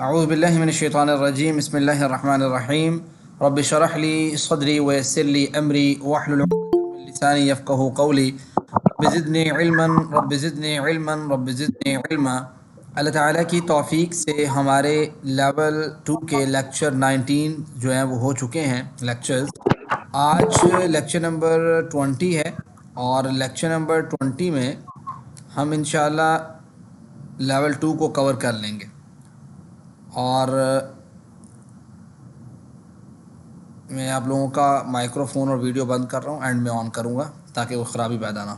اعوذ باللہ من الشیطان الرجیم بسم اللہ الرحمن الرحیم رب اشرح لی صدری ویسر لی امری واحلل عقدۃ من لسانی یفقہوا قولی رب زدنی علما رب زدنی علما رب زدنی علما۔ اللہ تعالیٰ کی توفیق سے ہمارے لیول 2 کے لیکچر 19 جو ہیں وہ ہو چکے ہیں لیکچرز۔ آج لیکچر نمبر 20 ہے اور لیکچر نمبر 20 میں ہم انشاءاللہ لیول 2 کو کور کر لیں گے، اور میں آپ لوگوں کا مائکرو فون اور ویڈیو بند کر رہا ہوں، اینڈ میں آن کروں گا تاکہ وہ خرابی پیدا نہ ہو۔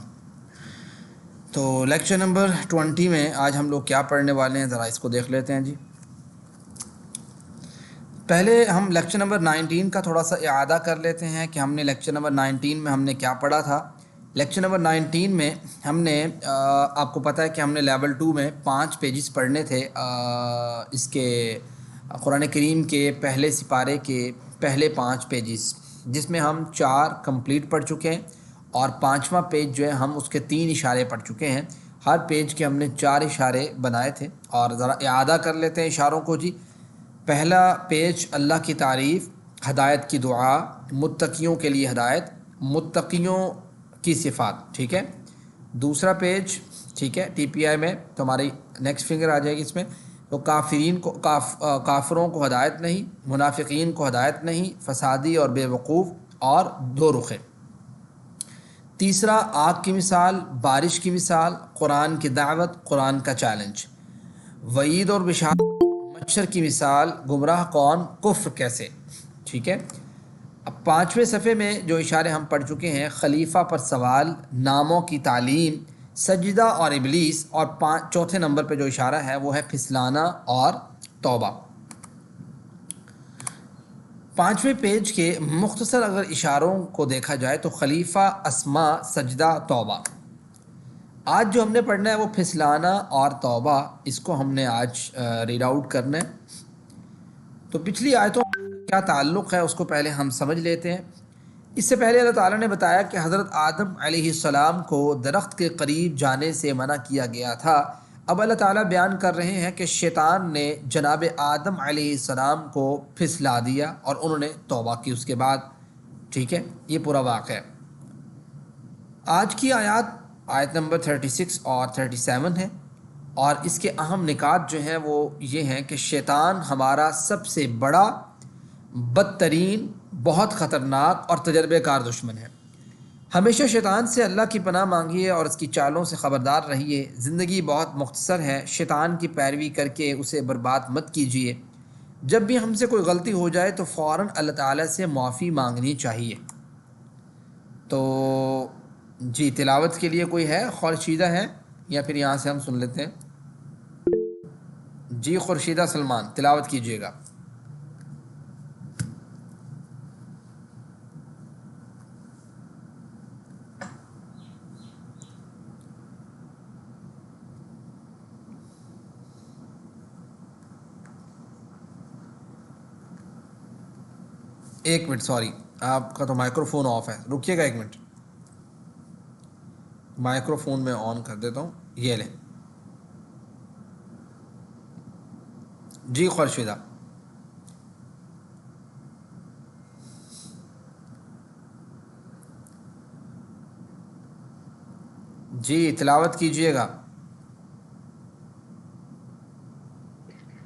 تو لیکچر نمبر 20 میں آج ہم لوگ کیا پڑھنے والے ہیں، ذرا اس کو دیکھ لیتے ہیں جی۔ پہلے ہم لیکچر نمبر 19 کا تھوڑا سا اعادہ کر لیتے ہیں کہ ہم نے لیکچر نمبر 19 میں ہم نے کیا پڑھا تھا۔ لیکچر نمبر 19 میں ہم نے آپ کو پتہ ہے کہ ہم نے لیول 2 میں 5 پیجز پڑھنے تھے اس کے قرآن کریم کے پہلے سپارے کے پہلے 5 پیجز، جس میں ہم 4 کمپلیٹ پڑھ چکے ہیں، اور 5واں پیج جو ہے ہم اس کے 3 اشارے پڑھ چکے ہیں۔ ہر پیج کے ہم نے 4 اشارے بنائے تھے، اور ذرا اعادہ کر لیتے ہیں اشاروں کو جی۔ پہلا پیج اللہ کی تعریف، ہدایت کی دعا، متقیوں کے لیے ہدایت، متقیوں کی صفات، ٹھیک ہے۔ دوسرا پیج، ٹھیک ہے، ٹی پی آئی میں تو ہماری نیکسٹ فنگر آ جائے گی اس میں، تو کافروں کو ہدایت نہیں، منافقین کو ہدایت نہیں، فسادی اور بے وقوف اور دو رخے۔ تیسرا آگ کی مثال، بارش کی مثال، قرآن کی دعوت، قرآن کا چیلنج، وعید اور بشارت، مچھر کی مثال، گمراہ کون، کفر کیسے، ٹھیک ہے۔ اب 5ویں صفحے میں جو اشارے ہم پڑھ چکے ہیں، خلیفہ پر سوال، ناموں کی تعلیم، سجدہ اور ابلیس، اور چوتھے نمبر پہ جو اشارہ ہے وہ ہے پھسلانا اور توبہ۔ 5ویں پیج کے مختصر اگر اشاروں کو دیکھا جائے تو خلیفہ، اسماء، سجدہ، توبہ۔ آج جو ہم نے پڑھنا ہے وہ پھسلانا اور توبہ، اس کو ہم نے آج ریڈ آؤٹ کرنا ہے۔ تو پچھلی آیتوں کا کیا تعلق ہے اس کو پہلے ہم سمجھ لیتے ہیں۔ اس سے پہلے اللہ تعالیٰ نے بتایا کہ حضرت آدم علیہ السلام کو درخت کے قریب جانے سے منع کیا گیا تھا۔ اب اللہ تعالیٰ بیان کر رہے ہیں کہ شیطان نے جناب آدم علیہ السلام کو پھسلا دیا اور انہوں نے توبہ کی اس کے بعد، ٹھیک ہے۔ یہ پورا واقعہ ہے۔ آج کی آیت نمبر 36 اور 37 ہے، اور اس کے اہم نکات جو ہیں وہ یہ ہیں کہ شیطان ہمارا سب سے بڑا، بدترین، بہت خطرناک اور تجربے کار دشمن ہے۔ ہمیشہ شیطان سے اللہ کی پناہ مانگیے اور اس کی چالوں سے خبردار رہیے۔ زندگی بہت مختصر ہے، شیطان کی پیروی کر کے اسے برباد مت کیجیے۔ جب بھی ہم سے کوئی غلطی ہو جائے تو فوراً اللہ تعالیٰ سے معافی مانگنی چاہیے۔ تو جی، تلاوت کے لیے کوئی ہے، خورشیدہ ہے، یا پھر یہاں سے ہم سن لیتے ہیں؟ جی خورشیدہ سلمان، تلاوت کیجیے گا۔ ایک منٹ، سوری، آپ کا تو مائکرو فون آف ہے، رکیے گا ایک منٹ، مائکرو فون میں آن کر دیتا ہوں، یہ لیں جی خورشیدہ۔ جی تلاوت کیجیے گا۔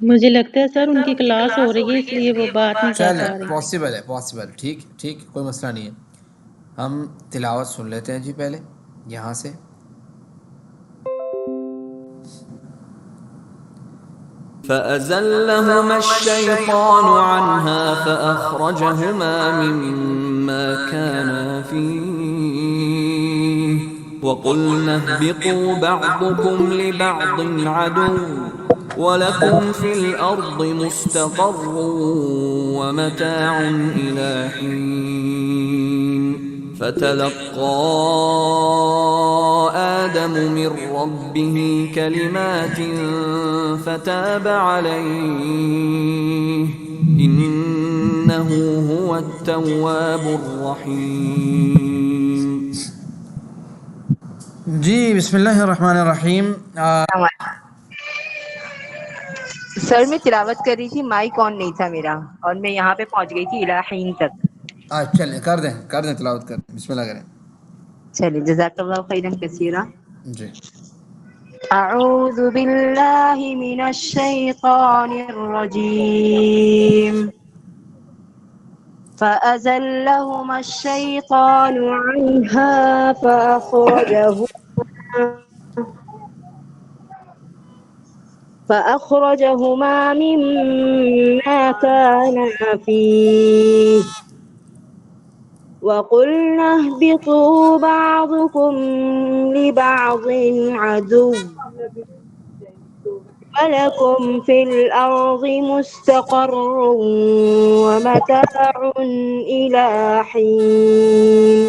مجھے لگتا ہے سر ان کی کلاس ہو رہی ہے اس لیے وہ بات نہیں کر چلیں، پا رہے۔ پاسبل ہے، پاسبل، ٹھیک ٹھیک، کوئی مسئلہ نہیں ہے۔ ہم تلاوت سن لیتے ہیں جی پہلے یہاں سے۔ فأزلهما الشيطان عنها فأخرجهما مما كانا فيه وقلنا اهبطوا بعضكم لبعض عدو ولكم في الأرض مستقر ومتاع إلى حين فتلقى آدم من ربه كلمات فتاب عليه إنه هو التواب الرحيم۔ جی بسم اللہ الرحمن الرحیم۔ سر میں تلاوت کر رہی تھی، مائک آن نہیں تھا میرا، اور میں یہاں پہ پہنچ گئی تھی الہین تک. چلیں کر دیں تلاوت کر دیں، بسم اللہ کریں. چلیے، جزاک اللہ خیرا کثیرا. جی. اعوذ باللہ من الشیطان الرجیم. فأزلهما الشيطان عنها فأخرجهما مما كانا فيه وقلنا اهبطوا بعضكم لبعض عدو ولكم في الأرض مستقر ومتاع إلى حين.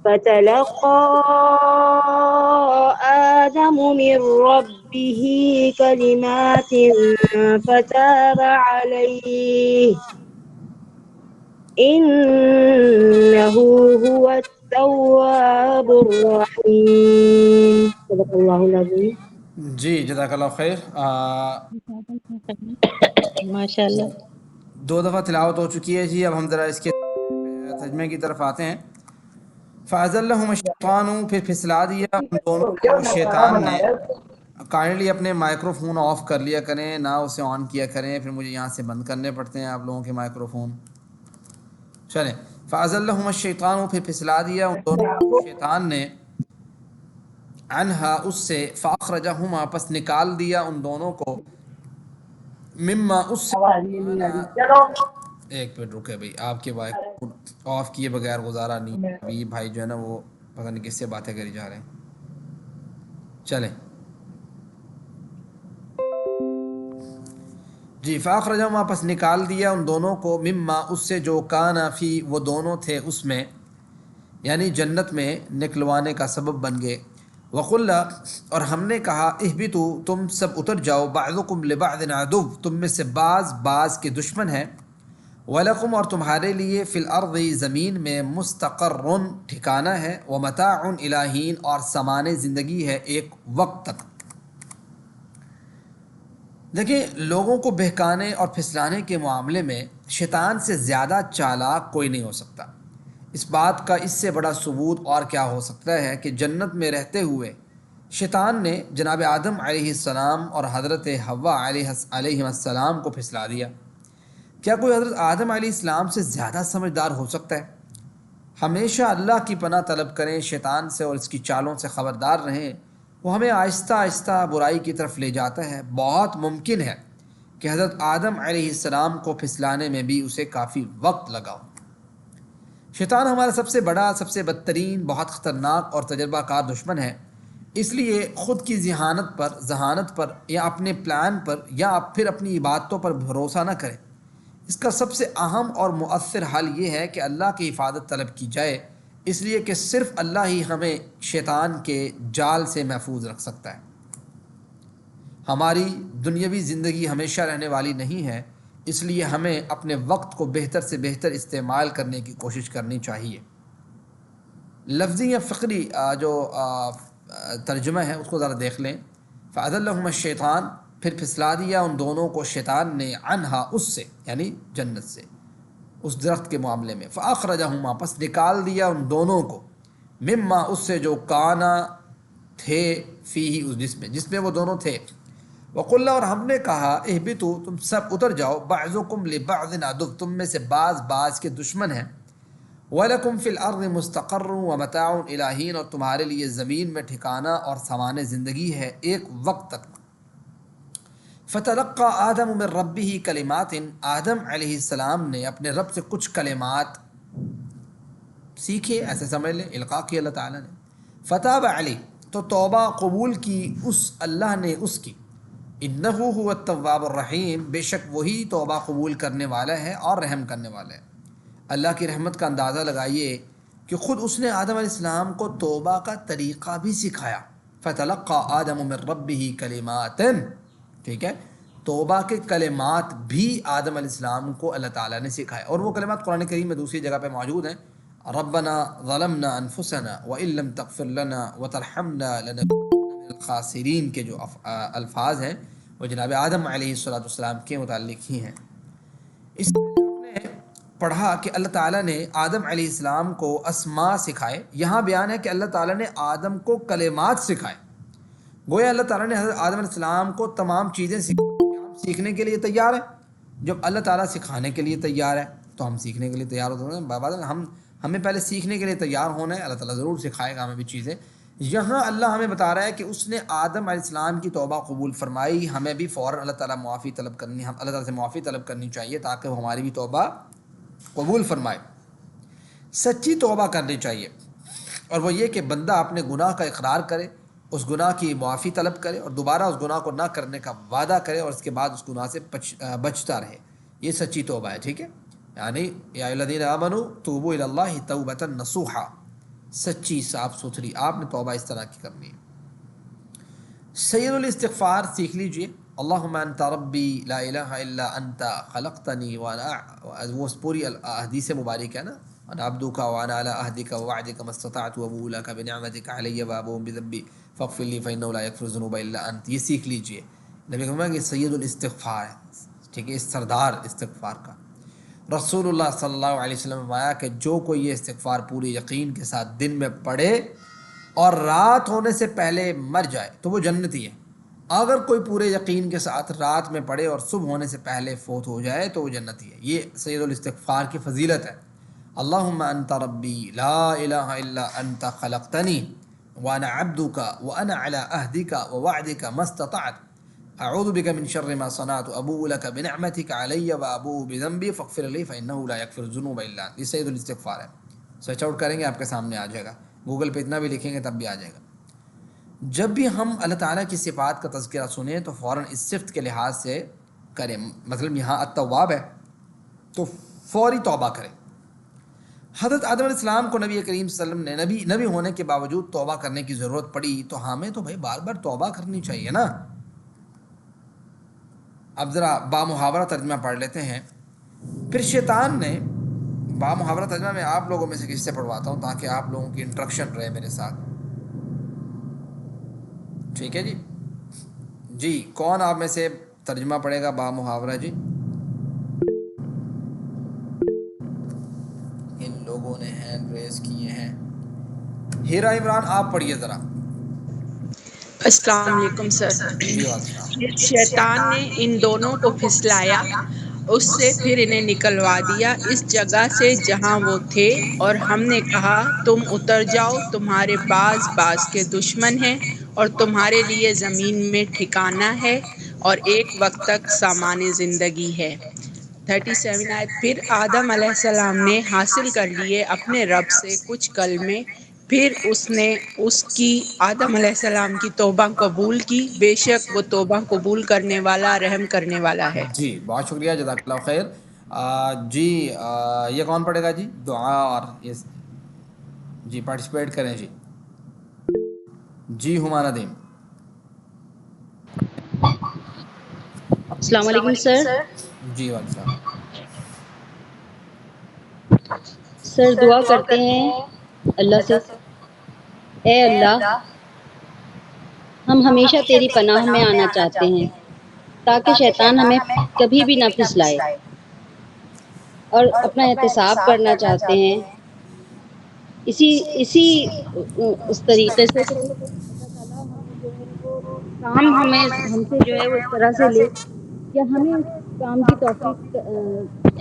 فتلقى آدم من ربه كلمات فتاب عليه إنه هو التواب الرحيم. صدق الله العظيم. جی جزاک اللہ خیر. ماشاء اللہ. 2 دفعہ تلاوت ہو چکی ہے جی. اب ہم ذرا اس کے ترجمے کی طرف آتے ہیں. فَأَزَلَّهُمَا الشَّيْطَانُ، پھر پھسلا دیا ان دونوں کو شیطان نے. کائنڈلی اپنے مائکرو فون آف کر لیا کریں، نہ اسے آن کیا کریں، پھر مجھے یہاں سے بند کرنے پڑتے ہیں آپ لوگوں کے مائکرو فون. چلیں. فَأَزَلَّهُمَا الشَّيْطَانُ، پھر پھسلا دیا ان دونوں کو شیطان نے، عنہا اس سے، فَأَخْرَجَهُمَا پس نکال دیا ان دونوں کو، مما اس سے. ایک منٹ رکے بھائی، آپ کے مائک آف کیے بغیر گزارا نہیں. ابھی بھائی جو ہے نا وہ پتہ نہیں کس سے باتیں کری جا رہے ہیں. چلیں جی. فاخرجہما پس نکال دیا ان دونوں کو، مما اس سے، جو کانا فی وہ دونوں تھے اس میں، یعنی جنت میں نکلوانے کا سبب بن گئے. وقلنا اور ہم نے کہا، اہبطوا تم سب اتر جاؤ، بعضکم لبعض عدو تم میں سے بعض کے دشمن ہیں. وَلَكُمْ اور تمہارے لیے، فی الارض زمین میں، مستقر ٹھکانہ ہے، ومتاع الی حین اور سامان زندگی ہے ایک وقت تک. دیکھیں، لوگوں کو بہکانے اور پھسلانے کے معاملے میں شیطان سے زیادہ چالاک کوئی نہیں ہو سکتا. اس بات کا اس سے بڑا ثبوت اور کیا ہو سکتا ہے کہ جنت میں رہتے ہوئے شیطان نے جناب آدم علیہ السلام اور حضرت حوا علیہ السلام کو پھسلا دیا. کیا کوئی حضرت آدم علیہ السلام سے زیادہ سمجھدار ہو سکتا ہے؟ ہمیشہ اللہ کی پناہ طلب کریں شیطان سے اور اس کی چالوں سے خبردار رہیں. وہ ہمیں آہستہ آہستہ برائی کی طرف لے جاتا ہے. بہت ممکن ہے کہ حضرت آدم علیہ السلام کو پھسلانے میں بھی اسے کافی وقت لگا ہو. شیطان ہمارا سب سے بڑا، سب سے بدترین، بہت خطرناک اور تجربہ کار دشمن ہے. اس لیے خود کی ذہانت پر یا اپنے پلان پر یا پھر اپنی عبادتوں پر بھروسہ نہ کریں. اس کا سب سے اہم اور مؤثر حل یہ ہے کہ اللہ کی حفاظت طلب کی جائے، اس لیے کہ صرف اللہ ہی ہمیں شیطان کے جال سے محفوظ رکھ سکتا ہے. ہماری دنیاوی زندگی ہمیشہ رہنے والی نہیں ہے، اس لیے ہمیں اپنے وقت کو بہتر سے بہتر استعمال کرنے کی کوشش کرنی چاہیے. لفظی یا فقری جو ترجمہ ہے اس کو ذرا دیکھ لیں. فَأَزَلَّهُمَا الشَّيْطَانُ پھر پھسلا دیا ان دونوں کو شیطان نے، عنہا اس سے، یعنی جنت سے، اس درخت کے معاملے میں. فَأَخْرَجَهُمَا پس نکال دیا ان دونوں کو، مما اس سے، جو کانا تھے، فیہ جس میں وہ دونوں تھے. وقلنا اور ہم نے کہا، اہبطوا تم سب اتر جاؤ، بعضکم لبعض عدو تم میں سے بعض کے دشمن ہیں. وَلَكُمْ فِي الْأَرْضِ مُسْتَقَرٌّ وَمَتَاعٌ إِلَىٰ حِينٍ اور تمہارے لیے زمین میں ٹھکانہ اور سامان زندگی ہے ایک وقت تک. فَتَلَقَّىٰ آدَمُ مِن رَبِّهِ كَلِمَاتٍ آدم علیہ السلام نے اپنے رب سے کچھ کلمات سیکھے، ایسے سمجھ لیں، القاء کی اللہ تعالیٰ نے. فَتَابَ عَلَيْهِ تو توبہ قبول کی اس اللہ نے اس کی. إِنَّهُ هُوَ التَّوَّابُ الرَّحِيمُ بے شک وہی توبہ قبول کرنے والا ہے اور رحم کرنے والا ہے. اللہ کی رحمت کا اندازہ لگائیے کہ خود اس نے آدم علیہ السلام کو توبہ کا طریقہ بھی سکھایا. فَتَلَقَّىٰ آدَمُ مِن رَبِّهِ كَلِمَاتٍ ٹھیک ہے، توبہ کے کلمات بھی آدم علیہ السلام کو اللہ تعالیٰ نے سکھائے. اور وہ کلمات قرآن کریم میں دوسری جگہ پہ موجود ہیں. ربنا ظلمنا انفسنا وان لم تغفر لنا وترحمنا لنكونن من الخاسرین کے جو الفاظ ہیں وہ جناب آدم علیہ السلام کے متعلق ہی ہیں۔ اس نے پڑھا کہ اللہ تعالیٰ نے آدم علیہ السلام کو اسماء سکھائے، یہاں بیان ہے کہ اللہ تعالیٰ نے آدم کو کلمات سکھائے، گویا اللہ تعالیٰ نے حضرت آدم علیہ السلام کو تمام چیزیں سکھائی۔ ہم سیکھنے کے لیے تیار ہیں، جب اللہ تعالیٰ سکھانے کے لیے تیار ہے تو ہم سیکھنے کے لیے تیار ہوتے ہیں۔ بابا ہمیں پہلے سیکھنے کے لیے تیار ہونا ہے، اللہ تعالیٰ ضرور سکھائے گا ہمیں بھی چیزیں۔ یہاں اللہ ہمیں بتا رہا ہے کہ اس نے آدم علیہ السلام کی توبہ قبول فرمائی، ہمیں بھی فوراً اللہ تعالیٰ معافی طلب کرنی، ہم اللہ تعالیٰ سے معافی طلب کرنی چاہیے تاکہ وہ ہماری بھی توبہ قبول فرمائے۔ سچی توبہ کرنی چاہیے، اور وہ یہ کہ بندہ اپنے گناہ کا اقرار کرے، اس گناہ کی معافی طلب کرے اور دوبارہ اس گناہ کو نہ کرنے کا وعدہ کرے، اور اس کے بعد اس گناہ سے بچتا رہے۔ یہ سچی توبہ ہے، ٹھیک ہے؟ یعنی یا الذین آمنوا توبوا الی اللہ توبۃ نصوحا، سچی صاف ستھری آپ نے توبہ اس طرح کی کرنی ہے۔ سید الاستغفار سیکھ لیجئے، اللہم انت ربی لا الہ الا انت خلقتنی وانا، وہ پوری حدیث مبارک ہے نا، انا عبدک وانا علی عہدک ووعدک ما استطعت وابوء لک بنعمتک علی وابوء بذنبی فاغفر لی فانہ لا یغفر الذنوب الا انت۔ یہ سیکھ لیجئے، نبی فرمایا کہ سید الاستغفار ہے، ٹھیک ہے، سردار استغفار کا۔ رسول اللہ صلی اللہ علیہ وسلم نے فرمایا کہ جو کوئی یہ استغفار پورے یقین کے ساتھ دن میں پڑھے اور رات ہونے سے پہلے مر جائے تو وہ جنتی ہے۔ اگر کوئی پورے یقین کے ساتھ رات میں پڑھے اور صبح ہونے سے پہلے فوت ہو جائے تو وہ جنتی ہے۔ یہ سید الاستغفار کی فضیلت ہے۔ اللہم انت ربی لا الہ الا انت خلقتنی وانا عبدک وانا علی عہدک ووعدک ما استطعت اعوذ بک من شر ما صنعت ابوء لک بنعمتک علی وابوء بذنبی فاغفر لی فانہ لا یغفر الذنوب الا انت۔ یہ سید الاستغفار ہے، سرچ آؤٹ کریں گے آپ کے سامنے آ جائے گا، گوگل پہ اتنا بھی لکھیں گے تب بھی آ جائے گا۔ جب بھی ہم اللہ تعالیٰ کی صفات کا تذکرہ سنیں تو فوراً اس صفت کے لحاظ سے کریں، مطلب یہاں التواب ہے تو فوری توبہ کریں۔ حضرت آدم علیہ السلام کو نبی کریم صلی اللہ علیہ وسلم نے نبی ہونے کے باوجود توبہ کرنے کی ضرورت پڑی، تو ہمیں تو بھائی بار بار توبہ کرنی چاہیے نا۔ اب ذرا بامحاورہ ترجمہ پڑھ لیتے ہیں۔ پھر شیطان نے، بامحاورہ ترجمہ میں آپ لوگوں میں سے کسی سے پڑھواتا ہوں تاکہ آپ لوگوں کی انٹریکشن رہے میرے ساتھ، ٹھیک ہے جی؟ جی کون آپ میں سے ترجمہ پڑھے گا بامحاورہ؟ جی ان لوگوں نے ہینڈ ریز کیے ہیں۔ ہیرا عمران آپ پڑھیے ذرا۔ السلام علیکم سر۔ جی السلام۔ پھر شیطان نے ان دونوں کو پھسلایا، اس سے پھر انہیں نکلوا دیا اس جگہ سے جہاں وہ تھے، اور ہم نے کہا تم اتر جاؤ، تمہارے باز کے دشمن ہیں اور تمہارے لیے زمین میں ٹھکانہ ہے اور ایک وقت تک سامان زندگی ہے۔ 37 آیت۔ پھر آدم علیہ السلام نے حاصل کر لیے اپنے رب سے کچھ کلمے، پھر اس نے اس کی آدم علیہ السلام کی توبہ قبول کی، بے شک وہ توبہ قبول کرنے والا رحم کرنے والا ہے۔ جی بہت شکریہ، جزاک اللہ خیر۔ جی یہ کون پڑھے گا جی؟ دعا اور یہ جی پارٹیسپیٹ کریں جی۔ جی ہمارا دین۔ السلام علیکم سر۔ جی وعلیکم السلام۔ سر دعا کرتے ہیں اللہ سے، اے اللہ ہم ہمیشہ تیری پناہ میں آنا چاہتے ہیں تاکہ شیطان ہمیں کبھی بھی نہ پھسلائے، اور اپنا احتساب کرنا چاہتے ہیں اسی اس طریقے سے کہ اللہ تعالیٰ ہمیں جو ہے وہ کام ہم سے جو ہے وہ اس طرح سے لے کہ ہمیں اس کام کی توفیق،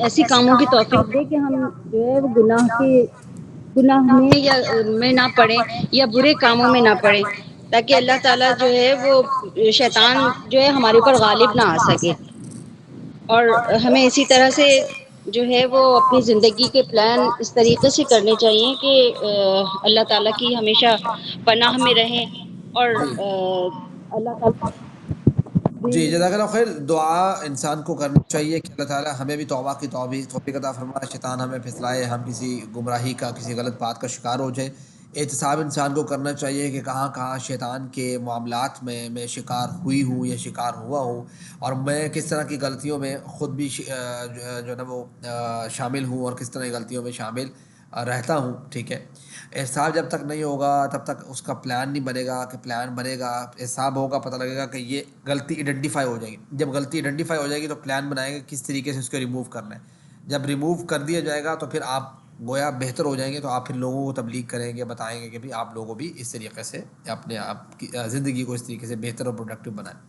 ایسی کاموں کی توفیق دے کہ ہم جو ہے وہ گناہ میں نہ پڑیں یا برے کاموں میں نہ پڑیں، تاکہ اللہ تعالیٰ جو ہے وہ شیطان جو ہے ہمارے اوپر غالب نہ آ سکے۔ اور ہمیں اسی طرح سے جو ہے وہ اپنی زندگی کے پلان اس طریقے سے کرنے چاہیے کہ اللہ تعالیٰ کی ہمیشہ پناہ میں رہیں، اور اللہ تعالیٰ جی جزاک اللہ خیر۔ دعا انسان کو کرنی چاہیے کہ اللہ تعالیٰ ہمیں بھی توبہ کی توفیق عطا فرمائے، شیطان ہمیں پھسلائے، ہم کسی گمراہی کا، کسی غلط بات کا شکار ہو جائے۔ احتساب انسان کو کرنا چاہیے کہ کہاں کہاں شیطان کے معاملات میں شکار ہوئی ہوں یا شکار ہوا ہوں، اور میں کس طرح کی غلطیوں میں خود بھی جو ہے نا وہ شامل ہوں اور کس طرح کی غلطیوں میں شامل رہتا ہوں، ٹھیک ہے؟ احساب جب تک نہیں ہوگا تب تک اس کا پلان نہیں بنے گا، کہ پلان بنے گا، احساب ہوگا، پتہ لگے گا کہ یہ غلطی آئیڈینٹیفائی ہو جائے گی. جب غلطی آئیڈینٹیفائی ہو جائے گی تو پلان بنائے گا کس طریقے سے اس کو ریموو کرنا ہے. جب ریموو کر دیا جائے گا تو پھر آپ گویا بہتر ہو جائیں گے، تو آپ پھر لوگوں کو تبلیغ کریں گے، بتائیں گے کہ بھی آپ لوگوں بھی اس طریقے سے اپنے آپ کی زندگی کو اس طریقے سے بہتر اور پروڈکٹیو بنائیں.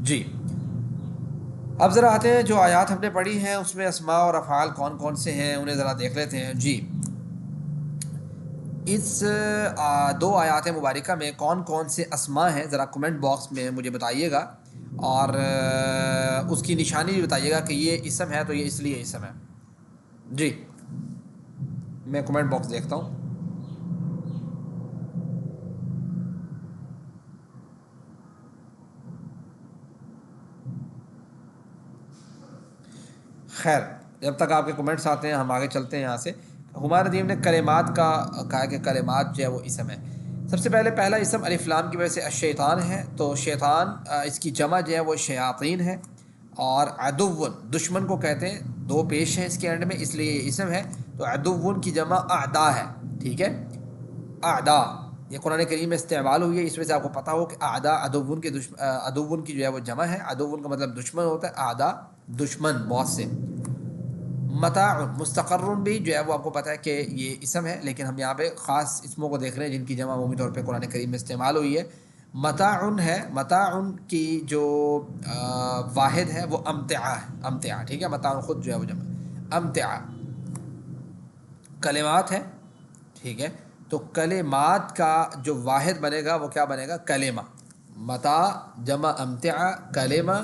جی اب ذرا آتے ہیں جو آیات ہم نے پڑھی ہیں اس میں اسماء اور افعال کون کون سے ہیں انہیں ذرا دیکھ لیتے ہیں. جی اس دو آیات مبارکہ میں کون کون سے اسماء ہیں ذرا کمنٹ باکس میں مجھے بتائیے گا، اور اس کی نشانی بھی بتائیے گا کہ یہ اسم ہے تو یہ اس لیے اسم ہے. جی میں کمنٹ باکس دیکھتا ہوں. خیر جب تک آپ کے کمنٹس آتے ہیں ہم آگے چلتے ہیں یہاں سے. ہمارے ندیم نے کلمات کا کہا کہ کلمات جو ہے وہ اسم ہے. سب سے پہلے پہلا اسم الف لام کی وجہ سے الشیطان ہے، تو شیطان اس کی جمع جو ہے وہ شیاطین ہے، اور عدو دشمن کو کہتے ہیں، دو پیش ہیں اس کے اینڈ میں اس لیے یہ اسم ہے. تو عدو کی جمع اعدا ہے، ٹھیک ہے، اعدا یہ قرآن کریم میں استعمال ہوئی ہے، اس وجہ سے آپ کو پتہ ہو کہ اعدا عدو کی عدو کی جو ہے وہ جمع ہے. عدو کا مطلب دشمن ہوتا ہے، اعدا دشمن بہت سے. متاع مستقر بھی جو ہے وہ آپ کو پتہ ہے کہ یہ اسم ہے، لیکن ہم یہاں پہ خاص اسموں کو دیکھ رہے ہیں جن کی جمع عمومی طور پہ قرآن کریم میں استعمال ہوئی ہے. متاع ہے، متاع کی جو واحد ہے وہ امتعا ہے، امتعا، ٹھیک ہے، متاع خود جو ہے وہ جمع امتعا. کلمات ہے، ٹھیک ہے، تو کلمات کا جو واحد بنے گا وہ کیا بنے گا؟ کلمہ. متاع جمع امتعا، کلمہ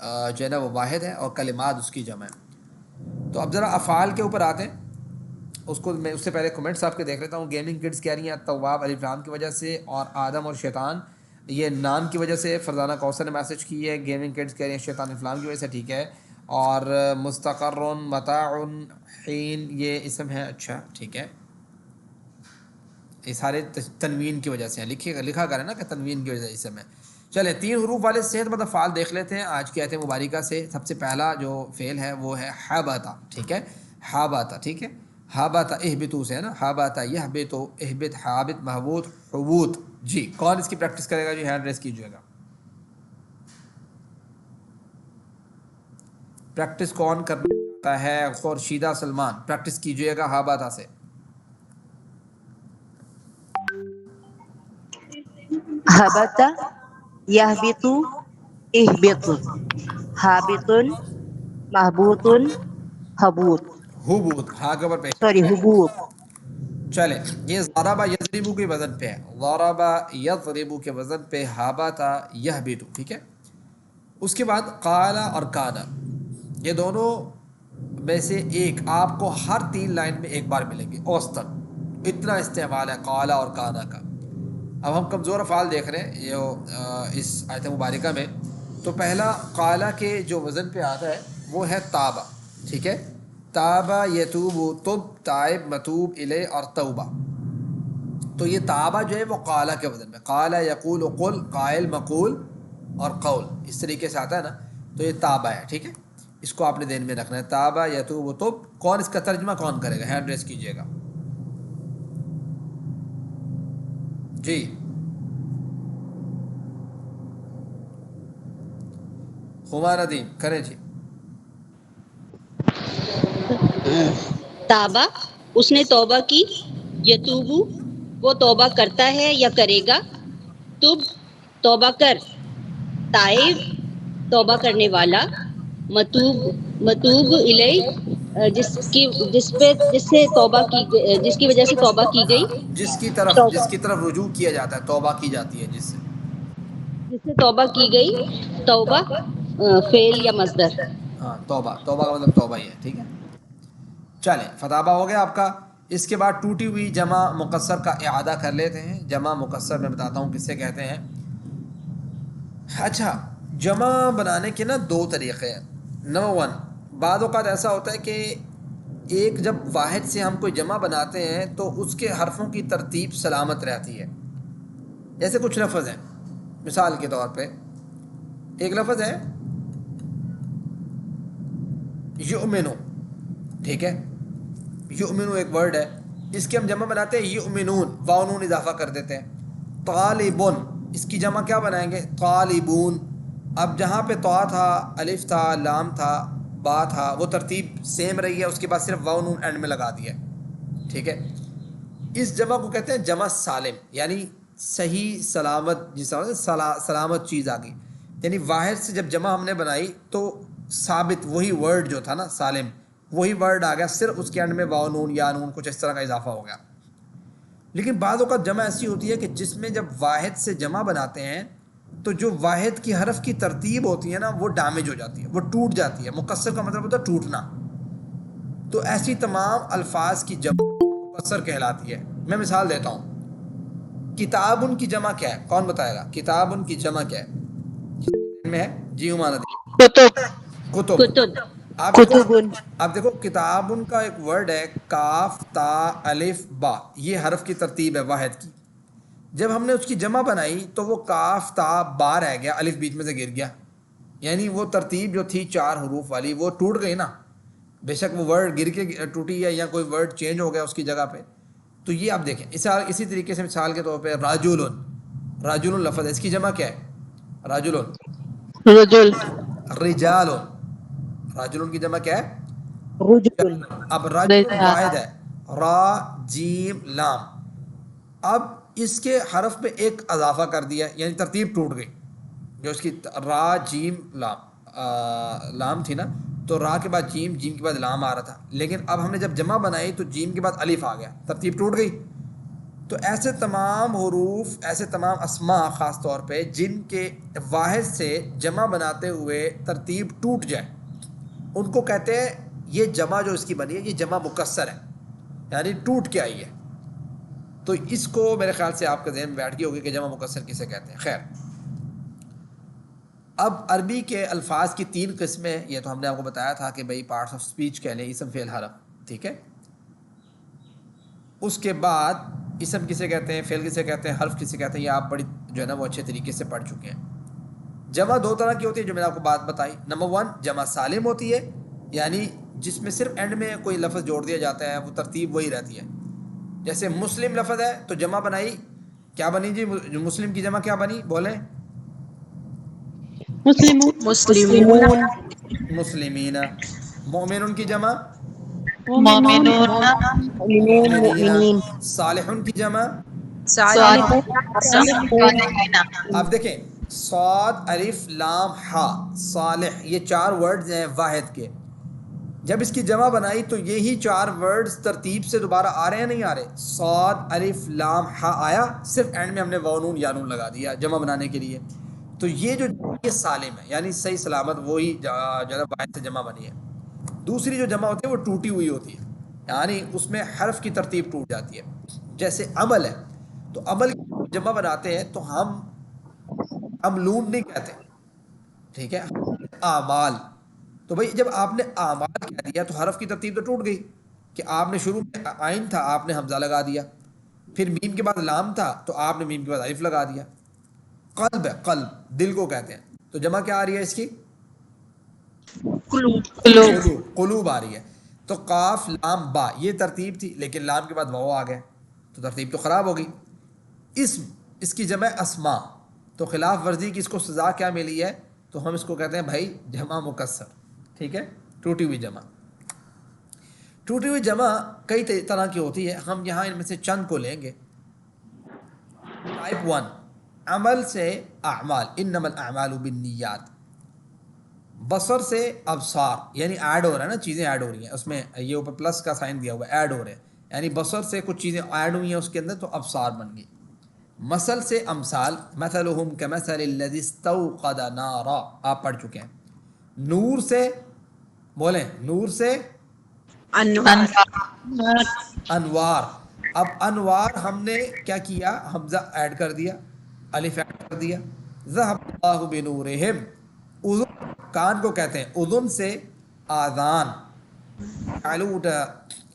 جو ہے نا وہ واحد ہے اور کلمات اس کی جمع ہے. تو اب ذرا افعال کے اوپر آتے ہیں، اس کو میں اس سے پہلے کمنٹس آپ کے دیکھ لیتا ہوں. گیمنگ کڈس کہہ رہی ہیں تواب الف لام کی وجہ سے، اور آدم اور شیطان یہ نام کی وجہ سے. فرزانہ کوثر نے میسج کی ہے گیمنگ کڈس کہہ رہی ہیں شیطان الف لام کی وجہ سے، ٹھیک ہے. اور مستقر متاع حین یہ اسم ہے، اچھا ٹھیک ہے. یہ سارے تنوین کی وجہ سے ہیں، لکھا کریں نا کہ تنوین کی وجہ سے اسم ہے. چلیں تین حروف والے صحت مند افعال دیکھ لیتے ہیں آج کی آیت مبارکہ سے. سب سے پہلا جو فعل ہے وہ ہے حبتا، ٹھیک ہے، حبتا، ٹھیک ہے. حبتا اہبتو سے ہے نا، حبتا یحبتو، اہبت، حابت، محبوط، حبوط. جی کون اس کی پریکٹس کرے گا؟ جی ہینڈ ریس کیجیے گا. پریکٹس کون کرنا چاہتا ہے؟ خورشیدہ سلمان پریکٹس کیجیے گا حبتا سے. هبت يهبط اهبط هابط محبوط هبوط حبوط، ہاں کے اوپر پیش. سوری هبوط. چلے یہ ضربہ یضربو کے وزن پہ ہے، ضربہ یضربو کے وزن پہ حبتا یحبطو، ٹھیک ہے. اس کے بعد قالا اور کانا، یہ دونوں میں سے ایک آپ کو ہر 3 لائن میں ایک بار ملیں گے اوسطاً. اتنا استعمال ہے قالا اور کانا کا. اب ہم کمزور افعال دیکھ رہے ہیں یہ اس آیت مبارکہ میں. تو پہلا قالا کے جو وزن پہ آتا ہے وہ ہے تابا، ٹھیک ہے. تابا یتوب، تب، تائب، متوب الیہ اور توبہ. تو یہ تابا جو ہے وہ قالا کے وزن میں، قالا یقول قل، قائل، مقول اور قول، اس طریقے سے آتا ہے نا. تو یہ تابا ہے، ٹھیک ہے، اس کو آپ نے ذہن میں رکھنا ہے. تابا یتوب تب. کون اس کا ترجمہ کون کرے گا؟ ہینڈ ریس کیجیے گا. جی ہمارا دین کریں جی. تابا اس نے توبہ کی، یتوبو وہ توبہ کرتا ہے یا کرے گا، تب توبہ کر، تائب توبہ کرنے والا، متوب الیہ جس سے توبہ کی، جس کی وجہ سے توبہ کی گئی، جس توبہ کی طرف رجوع کیا جاتا ہے، توبہ کی جاتی ہے جس سے. جس سے توبہ کی گئی. توبہ فعل یا مصدر. ہاں توبہ، توبہ کا مطلب توبہ ہی ہے، ٹھیک ہے. چلیں فتابہ ہو گیا آپ کا. اس کے بعد ٹوٹی ہوئی جمع مقصر کا اعادہ کر لیتے ہیں. جمع مقصر میں بتاتا ہوں کس سے کہتے ہیں. اچھا جمع بنانے کے نا 2 طریقے ہیں. نمبر 1، بعض اوقات ایسا ہوتا ہے کہ ایک جب واحد سے ہم کوئی جمع بناتے ہیں تو اس کے حرفوں کی ترتیب سلامت رہتی ہے. جیسے کچھ لفظ ہیں، مثال کے طور پہ ایک لفظ ہے یؤمنو، ٹھیک ہے، یؤمنو ایک ورڈ ہے. اس کی ہم جمع بناتے ہیں یؤمنون، واو نون اضافہ کر دیتے ہیں. طالبون، اس کی جمع کیا بنائیں گے؟ طالبون. اب جہاں پہ طا تھا، الف تھا، لام تھا، با تھا، وہ ترتیب سیم رہی ہے، اس کے بعد صرف واو نون اینڈ میں لگا دیا ہے. ٹھیک ہے. اس جمع کو کہتے ہیں جمع سالم، یعنی صحیح سلامت، جس سلامت چیز آ گئی. یعنی واحد سے جب جمع ہم نے بنائی تو ثابت وہی ورڈ جو تھا نا سالم، وہی ورڈ آ گیا، صرف اس کے اینڈ میں واو نون یا نون کچھ اس طرح کا اضافہ ہو گیا. لیکن بعض اوقات جمع ایسی ہوتی ہے کہ جس میں جب واحد سے جمع بناتے ہیں تو جو واحد کی حرف کی ترتیب ہوتی ہے نا وہ ڈیمیج ہو جاتی ہے، وہ ٹوٹ جاتی ہے. مکسر کا مطلب ہوتا ہے ٹوٹنا. تو ایسی تمام الفاظ کی جمع مکسر کہلاتی ہے. میں مثال دیتا ہوں. کتابن کی جمع کیا ہے؟ کون بتائے گا کتابن کی جمع کیا ہے؟ میں ہے جی ہمارا کتب. کتب. کتب. آپ کتبن. اب دیکھو کتابن کا ایک ورڈ ہے کاف تا الف با، یہ حرف کی ترتیب ہے واحد کی. جب ہم نے اس کی جمع بنائی تو وہ کاف تا با رہ گیا، الف بیچ میں سے گر گیا. یعنی وہ ترتیب جو تھی 4 حروف والی وہ ٹوٹ گئی نا. بے شک وہ ورڈ گر کے ٹوٹی ہے یا کوئی ورڈ چینج ہو گیا اس کی جگہ پہ. تو یہ آپ دیکھیں اسی طریقے سے مثال کے طور پہ راجولن، راجولن لفظ ہے، اس کی جمع کیا ہے؟ راجولن. رجل. رجالن، راجولن کی جمع کیا ہے؟ رجل. اب راجولن واحد ہے، را جیم لام. اب اس کے حرف پہ ایک اضافہ کر دیا یعنی ترتیب ٹوٹ گئی. جو اس کی را جیم لام لام تھی نا، تو را کے بعد جیم، جیم کے بعد لام آ رہا تھا. لیکن اب ہم نے جب جمع بنائی تو جیم کے بعد الف آ گیا، ترتیب ٹوٹ گئی. تو ایسے تمام حروف، ایسے تمام اسماء خاص طور پہ جن کے واحد سے جمع بناتے ہوئے ترتیب ٹوٹ جائے، ان کو کہتے ہیں یہ جمع جو اس کی بنی ہے یہ جمع مکسر ہے، یعنی ٹوٹ کے آئی ہے. تو اس کو میرے خیال سے آپ کے ذہن میں بیٹھ گئی ہوگی کہ جمع مکسر کسے کہتے ہیں. خیر، اب عربی کے الفاظ کی 3 قسمیں، یہ تو ہم نے آپ کو بتایا تھا کہ بھئی پارٹس آف سپیچ کہہ لیں، اسم فعل حرف. ٹھیک ہے. اس کے بعد اسم کسے کہتے ہیں، فعل کسے کہتے ہیں، حرف کسے کہتے ہیں، یہ آپ بڑی جو ہے نا وہ اچھے طریقے سے پڑھ چکے ہیں. جمع 2 طرح کی ہوتی ہے جو میں نے آپ کو بات بتائی. نمبر 1 جمع سالم ہوتی ہے، یعنی جس میں صرف اینڈ میں کوئی لفظ جوڑ دیا جاتا ہے، وہ ترتیب وہی رہتی ہے. جیسے مسلم لفظ ہے تو جمع بنائی کیا بنی جی؟ مسلم کی جمع کیا بنی بولیں؟ مسلمون. مسلمون. مسلمین. مومن کی جمع مومنون. مومنین. صالح کی جمع صالح. آپ دیکھیں صاد الف لام ہا صالح، یہ 4 ورڈز ہیں واحد کے. جب اس کی جمع بنائی تو یہی 4 ورڈز ترتیب سے دوبارہ آ رہے ہیں نہیں آ رہے؟ صاد الف لام ہا آیا، صرف اینڈ میں ہم نے واو نون یا نون لگا دیا جمع بنانے کے لیے. تو یہ جو یہ سالم ہے، یعنی صحیح سلامت وہی جو ہے واحد سے جمع بنی ہے. دوسری جو جمع ہوتی ہے وہ ٹوٹی ہوئی ہوتی ہے، یعنی اس میں حرف کی ترتیب ٹوٹ جاتی ہے. جیسے عمل ہے، تو عمل کی جمع بناتے ہیں تو ہم عملون نہیں کہتے. ٹھیک ہے. اعمال، تو بھئی جب آپ نے اعمال کہہ دیا تو حرف کی ترتیب تو ٹوٹ گئی کہ آپ نے شروع میں عین تھا آپ نے حمزہ لگا دیا، پھر میم کے بعد لام تھا تو آپ نے میم کے بعد الف لگا دیا. قلب ہے، قلب دل کو کہتے ہیں، تو جمع کیا آ رہی ہے اس کی؟ قلوب آ رہی ہے. تو قاف لام با یہ ترتیب تھی، لیکن لام کے بعد واو آ گئے تو ترتیب تو خراب ہو گئی. اسم، اس کی جمع اسماء، تو خلاف ورزی کی اس کو سزا کیا ملی ہے؟ تو ہم اس کو کہتے ہیں بھائی جمع مکسر. ٹھیک ہے. ٹوٹی ہوئی جمع. ٹوٹی ہوئی جمع کئی طرح کی ہوتی ہے، ہم یہاں ان میں سے چند کو لیں گے. ٹائپ 1 عمل سے اعمال، انما الاعمال بالنیات. بصر سے ابصار، یعنی ایڈ ہو رہا ہے نا، چیزیں ایڈ ہو رہی ہیں اس میں، یہ اوپر پلس کا سائن دیا ہوا ہے، ایڈ ہو رہے ہیں، یعنی بصر سے کچھ چیزیں ایڈ ہوئی ہیں اس کے اندر تو ابصار بن گئی. مثل سے امثال، مثلہم کمثل الذی استوقد نارا آپ پڑھ چکے ہیں. نور سے بولیں، نور سے انوار. انوار. اب انوار ہم نے کیا کیا؟ حمزہ ایڈ کر دیا، الف ایڈ کر دیا. ذهب اللہ بنورہم. اذن کان کو کہتے ہیں، اذن سے آذان. یعلون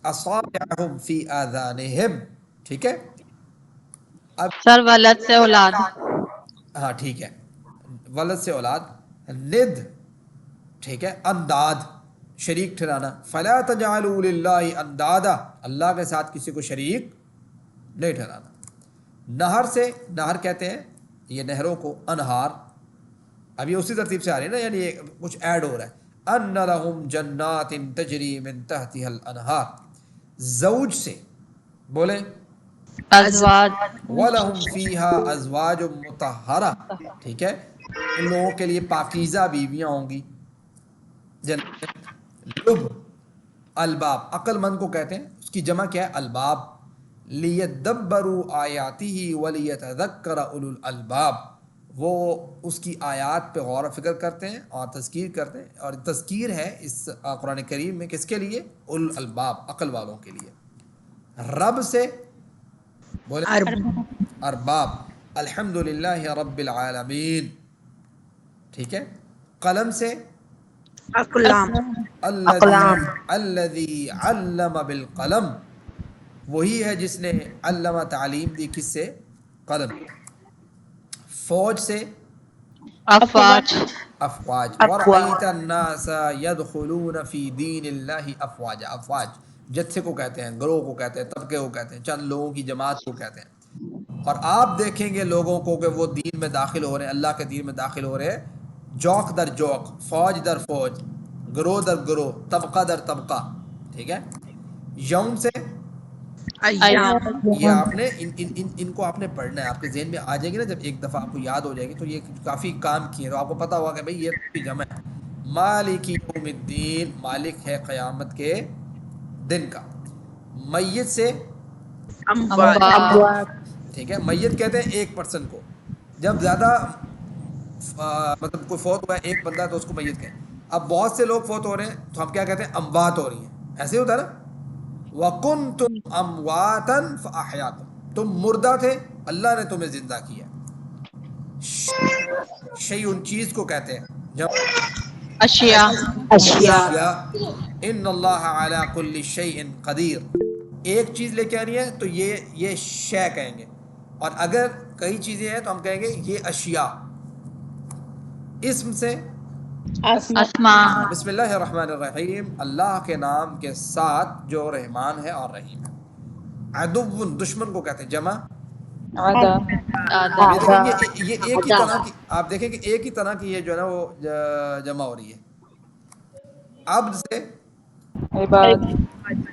اصابعہم فی آذانہم. ٹھیک ہے. اب سر ولد سے اولاد. ہاں ٹھیک ہے، ولد سے اولاد. ند، ٹھیک ہے. انداد، شریک ٹھہرانا. فلا تجعلوا للہ اندادا, اللہ کے ساتھ کسی کو شریک نہیں ٹھہرانا. نہر سے, نہر کہتے ہیں یہ نہروں کو, انہار اب یہ اسی ترتیب سے آ رہی ہے نا, یعنی یہ کچھ ایڈ ہو رہا ہے. ان لہم جنات تجری من تحتها الانہار. زوج سے بولیں ازواج وَلَهُمْ فِيهَا أَزْوَاجٌ مُطَهَّرَةٌ, ٹھیک ہے, ان لوگوں کے لیے پاکیزہ بیویاں ہوں گی جنت میں. لب, الباب, عقل مند کو کہتے ہیں, اس کی جمع کیا ہے, الباب. لِيَدَّبَّرُوا آیَاتِهِ وَلِيَتَذَكَّرَ أُولُو الْأَلْبَاب, وہ اس کی آیات پہ غور و فکر کرتے ہیں اور تذکیر کرتے ہیں, اور تذکیر ہے اس قرآن کریم میں کس کے لیے, اولو الالباب, عقل والوں کے لیے. رب سے بولے ارباب, الحمدللہ رب العالمین, ٹھیک ہے. قلم سے اقلام. الذی علم بالقلم, وہی ہے جس نے علم تعلیم دی, کس سے, قلم. فوج سے افواج افواج. ورأیت الناس يدخلون فی دین اللہ افواجا. افواج جتھے کو کہتے ہیں, گروہ کو کہتے ہیں, طبقے کو کہتے ہیں, چند لوگوں کی جماعت کو کہتے ہیں. اور آپ دیکھیں گے لوگوں کو کہ وہ دین میں داخل ہو رہے ہیں, اللہ کے دین میں داخل ہو رہے ہیں, جوق در جوق, فوج در فوج, گروہ در گروہ, طبقہ در طبقہ, ٹھیک ہے. یوم سے ایام. یہ آپ نے ان کو آپ نے پڑھنا ہے, آپ کے ذہن میں آ جائے گی نا, جب ایک دفعہ آپ کو یاد ہو جائے گی تو یہ کافی کام کیے, تو آپ کو پتہ ہوگا کہ بھئی یہ جمع ہے. مالک یوم الدین, مالک ہے قیامت کے دن کا. میت سے اموات. ٹھیک ہے, میت کہتے ہیں ایک پرسن کو, جب زیادہ مطلب کوئی فوت ہوا ہے ایک بندہ تو اس کو میت کہیں. اب بہت سے لوگ فوت ہو رہے ہیں تو ہم کیا کہتے ہیں, اموات ہو رہی ہیں, ایسے ہوتا ہے نا. وَكُنْتُمْ أَمْوَاتًا فَأَحْيَاكُمْ, تم مردہ تھے اللہ نے تمہیں زندہ کیا. شیء ان چیز کو کہتے ہیں, جب اشیاء اشیاء. ان اللہ علی کل شیء قدیر, ایک چیز لے کے آنی ہے تو یہ شے کہیں گے, اور اگر کئی چیزیں ہیں تو ہم کہیں گے یہ اشیاء. اسم سے اسماء بسم اللہ الرحمن الرحیم, اللہ کے نام کے ساتھ جو رحمان ہے اور رحیم ہے. عدو, دشمن کو کہتے ہیں, جمع آداب یہ ایک ہی طرح کی, آپ دیکھیں کہ ایک ہی طرح کی یہ جو ہے نا وہ جمع ہو رہی ہے. عبد سے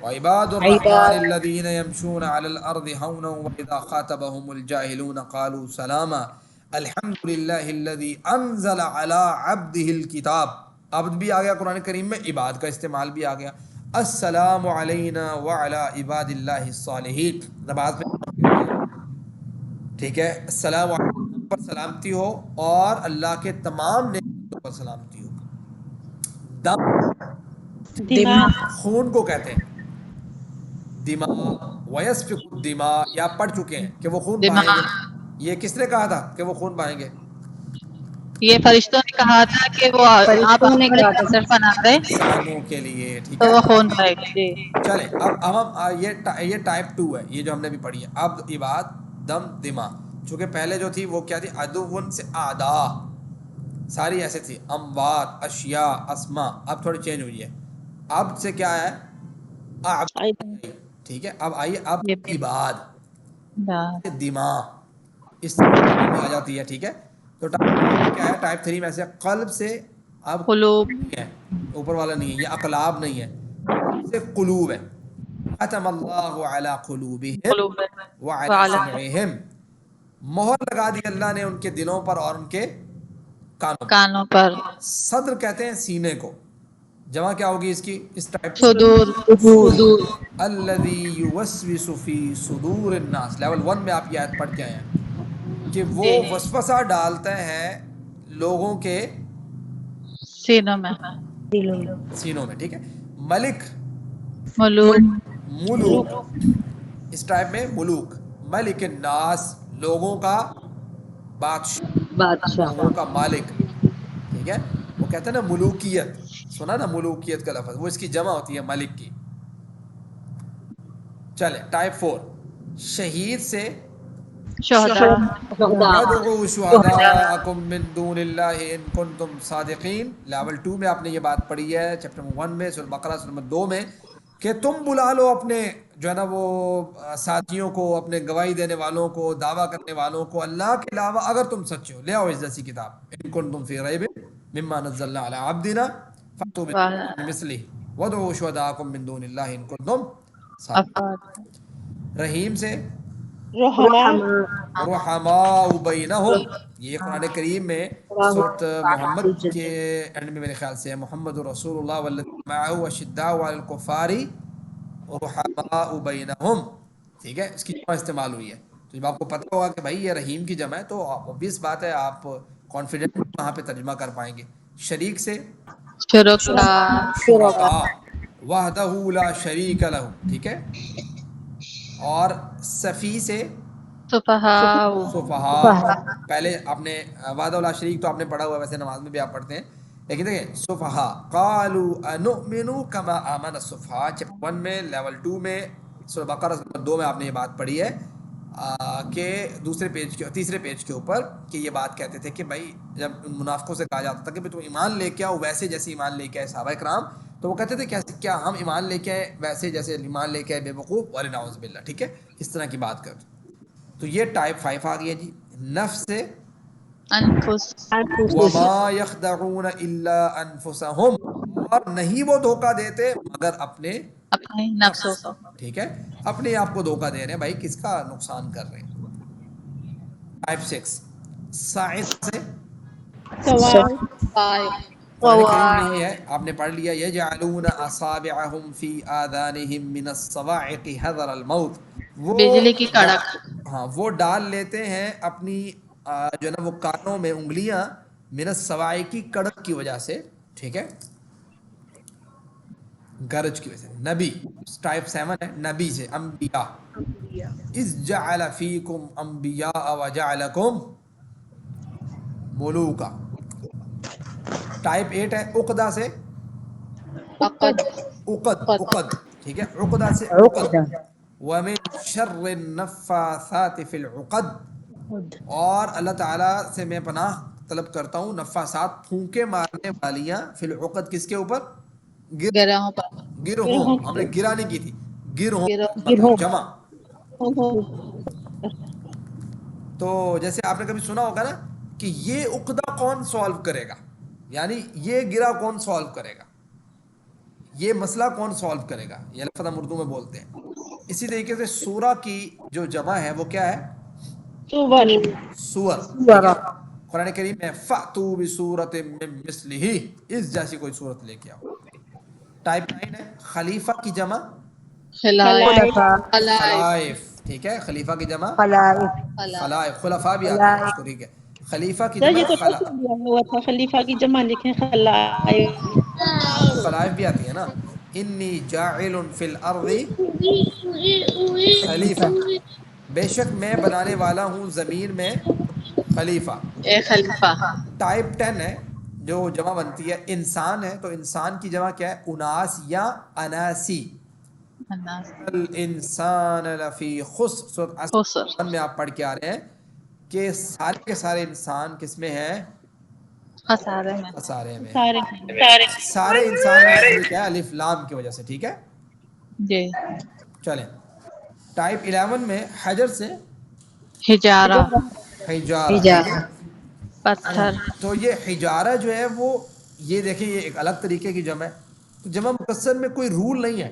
وعباد الرحمن الذین یمشون علی الارض ہونا واذا خاطبهم الجاہلون قالوا سلاما الحمد للہ الذی انزل علی عبده الکتاب. عبد بھی آ گیا قرآن کریم میں, عباد کا استعمال بھی آ گیا. السلام علینا وعلی عباد اللہ الصالحین, نماز میں, ٹھیک ہے. السلام علیکم, ہم پر سلامتی ہو اور اللہ کے تمام نیکوں پر سلامتی ہو. دم, خون کو کہتے ہیں دماغ. ویسفک الدماء, یا پڑھ چکے ہیں کہ وہ خون بہائیں دماغ. گے. یہ کس نے کہا تھا کہ وہ خون بہائیں گے؟ یہ فرشتوں نے کہا تھا کہ وہ آپ فرشتوں نے ہمارے کہا تھا سر بنا دے انسانوں کے لیے, ٹھیک تو ہے. وہ خون پائے گا. جی چلیں اب ہم یہ ٹائپ 2 ہے, یہ جو ہم نے بھی پڑھی ہے. اب عباد, دم, دماغ. چونکہ پہلے جو تھی وہ کیا تھی, عدوون سے آدا, ساری ایسے تھی, اموات, اشیاء, اسماء. اب تھوڑی چینج ہوئی ہے. اب سے کیا ہے, ٹھیک ہے. اب آئیے اب عباد, دماغ, اس میں آ جاتی ہے, ٹھیک ہے. تو ٹائپ کیا ہے, ٹائپ 3 میں سے قلب سے, اب قلوب نہیں ہے, اوپر والا نہیں ہے, یہ اقلاب نہیں ہے, سے قلوب ہے. ختم اللہ علی قلوبہم قلوب وعلی سمعہم, مہر لگا دی اللہ نے ان کے دلوں پر اور ان کے کانوں پر. صدر کہتے ہیں سینے کو, جمع کیا ہوگی اس کی, اس ٹائپ صدور صدور. الذی یوسوس فی صدور الناس, لیول 1 میں آپ یہ آیت پڑھ کے آئے ہیں کہ وہ جی وسوسہ ڈالتا ہے لوگوں کے سینوں میں. سینوں میں, ٹھیک ہے. ملک, ملوک ملوک, اس ٹائپ میں ملوک. ملک الناس, لوگوں کا بادشاہ, لوگوں کا مالک, ٹھیک ہے. وہ کہتے ہیں نا ملوکیت, سنا نا ملوکیت کا لفظ, وہ اس کی جمع ہوتی ہے ملک کی. چلے ٹائپ 4, شہید سے شہداء وَادْعُوا شُهَدَاءَكُم مِّن دُونِ اللَّهِ إِن كُنتُم صَادِقِينَ. لیول 2 میں آپ نے یہ بات پڑھی ہے، چیپٹر 1 میں سورہ بقرہ سورہ نمبر 2 میں، کہ تم بلا لو اپنے جو ہے نا وہ ساتھیوں کو، اپنے گواہی دینے والوں کو، دعویٰ کرنے والوں کو اللہ کے علاوہ اگر تم سچے ہو. لے آؤ اس جیسی کتاب، ان کنتم فی ریب مما نزلنا علی عبدنا فأتوا بمثلہ وادعوا شہداءکم من دون اللہ ان کنتم صادقین. رحیم سے رحماء بینہم، یہ قرآن کریم میں سورۃ محمد کے اینڈ میں میرے خیال سے ہے، محمد رسول اللہ والذین معہ اشداء علی الکفار رحماء بینہم. ٹھیک ہے، اس کی جمع استعمال ہوئی ہے. تو جب آپ کو پتہ ہوگا کہ بھائی یہ رحیم کی جمع ہے تو obvious بات ہے آپ کانفیڈنٹ وہاں پہ ترجمہ کر پائیں گے. شریک سے شرکاء وحدہ لا شریک لہ. ٹھیک ہے، اور صفی سے صفہاء. پہلے آپ نے وحدہ لا شریک تو آپ نے پڑھا ہوا ہے، ویسے نماز میں بھی آپ پڑھتے ہیں، لیکن دیکھیں صفہاء قالوا انؤمن کما آمن الصفہاء. چیپٹر 1 میں، لیول 2 میں، سورہ بقرہ سورہ 2 میں آپ نے یہ بات پڑھی ہے کہ دوسرے پیج کے تیسرے پیج کے اوپر کہ یہ بات کہتے تھے کہ بھائی جب منافقوں سے کہا جاتا تھا کہ تم ایمان لے کے آؤ ویسے جیسے ایمان لے کے آئے صحابہ کرام، تو وہ کہتے تھے کیا ہم ایمان لے کے آئے ویسے جیسے ایمان لے کے آئے بے وقوف، ولنعوذ باللہ. ٹھیک ہے، اس طرح کی بات کر. تو یہ ٹائپ 5 آ گیا جی. نفس سے وما یخدعون الا انفسہم، اور نہیں وہ دھوکہ دیتے مگر اپنے اپنے نفسوں کو. ٹھیک ہے، اپنے آپ کو دھوکہ دے رہے ہیں، بھائی کس کا نقصان کر رہے ہیں. ٹائپ 6 ساعد سے قرآن کریم میں یہ ہے، آپ نے پڑھ لیا، یجعلون اصابعہم فی آذانہم من الصواعق حذر الموت. وہ بجلی کی کڑک، ہاں وہ ڈال لیتے ہیں اپنی جو ہے نا وہ کانوں میں انگلیاں من الصواعق کی کڑک کی وجہ سے. ٹھیک ہے، گرج کی وجہ سے. نبی ٹائپ 7 ہے، نبی سے انبیاء. اذ جعل فیکم انبیاء وجعلکم ملوکا. ٹائپ 8 ہے عقدہ سے عقد. ٹھیک ہے، عقدہ سے عقد. ومن شر النفاثات فی العقد، اور اللہ تعالیٰ سے میں پناہ طلب کرتا ہوں نفاسات، پھونکے مارنے والیاں، فی العقد کس کے اوپر؟ گرہوں پر، گرہوں. ہم نے گرہ نہیں کی تھی، گرہوں جمع. تو جیسے آپ نے کبھی سنا ہوگا نا کہ یہ عقدہ کون سالو کرے گا، یعنی یہ گرہ کون سالو کرے گا، یہ مسئلہ کون سالو کرے گا، یہ لفظ ہم اردو میں بولتے ہیں. اسی طریقے سے سورہ کی جو جمع ہے وہ کیا ہے؟ سور. ٹھیک ہے، قرآن کریم میں فَأْتُوا بِسُورَةٍ مِّن مِّثْلِهِ، اس جیسی کوئی صورت لے کے آؤ. ٹائپ 9 ہے خلیفہ کی جمع خلائف. ٹھیک ہے، خلیفہ کی جمع خلائف. خلفاء بھی آتے ہیں اس کو. ٹھیک ہے، خلیفہ کی جمع خلیفہ کی جمع لکھیں خلائف بھی آتی ہے نا. انی جاعل فی الارض خلیفہ، بے شک میں بنانے والا ہوں زمین میں خلیفہ. اے خلیفہ. ٹائپ 10 ہے جو جمع بنتی ہے انسان ہے، تو انسان کی جمع کیا ہے؟ اناس یا اناسی. الانسان لفی خسر. سورۃ میں آپ پڑھ کے آ رہے ہیں کہ سارے کے سارے انسان کس میں ہیں؟ خسارے میں. خسارے میں. سارے انسان میں کیا ہے؟ الف لام کی وجہ سے. ٹھیک ہے جی. چلیں ٹائپ 11 میں حجر سے ہجارہ، حجارہ. پتھر. تو یہ حجارہ جو ہے وہ یہ دیکھیں یہ ایک الگ طریقے کی جمع ہے. تو جمع مکسر میں کوئی رول نہیں ہے،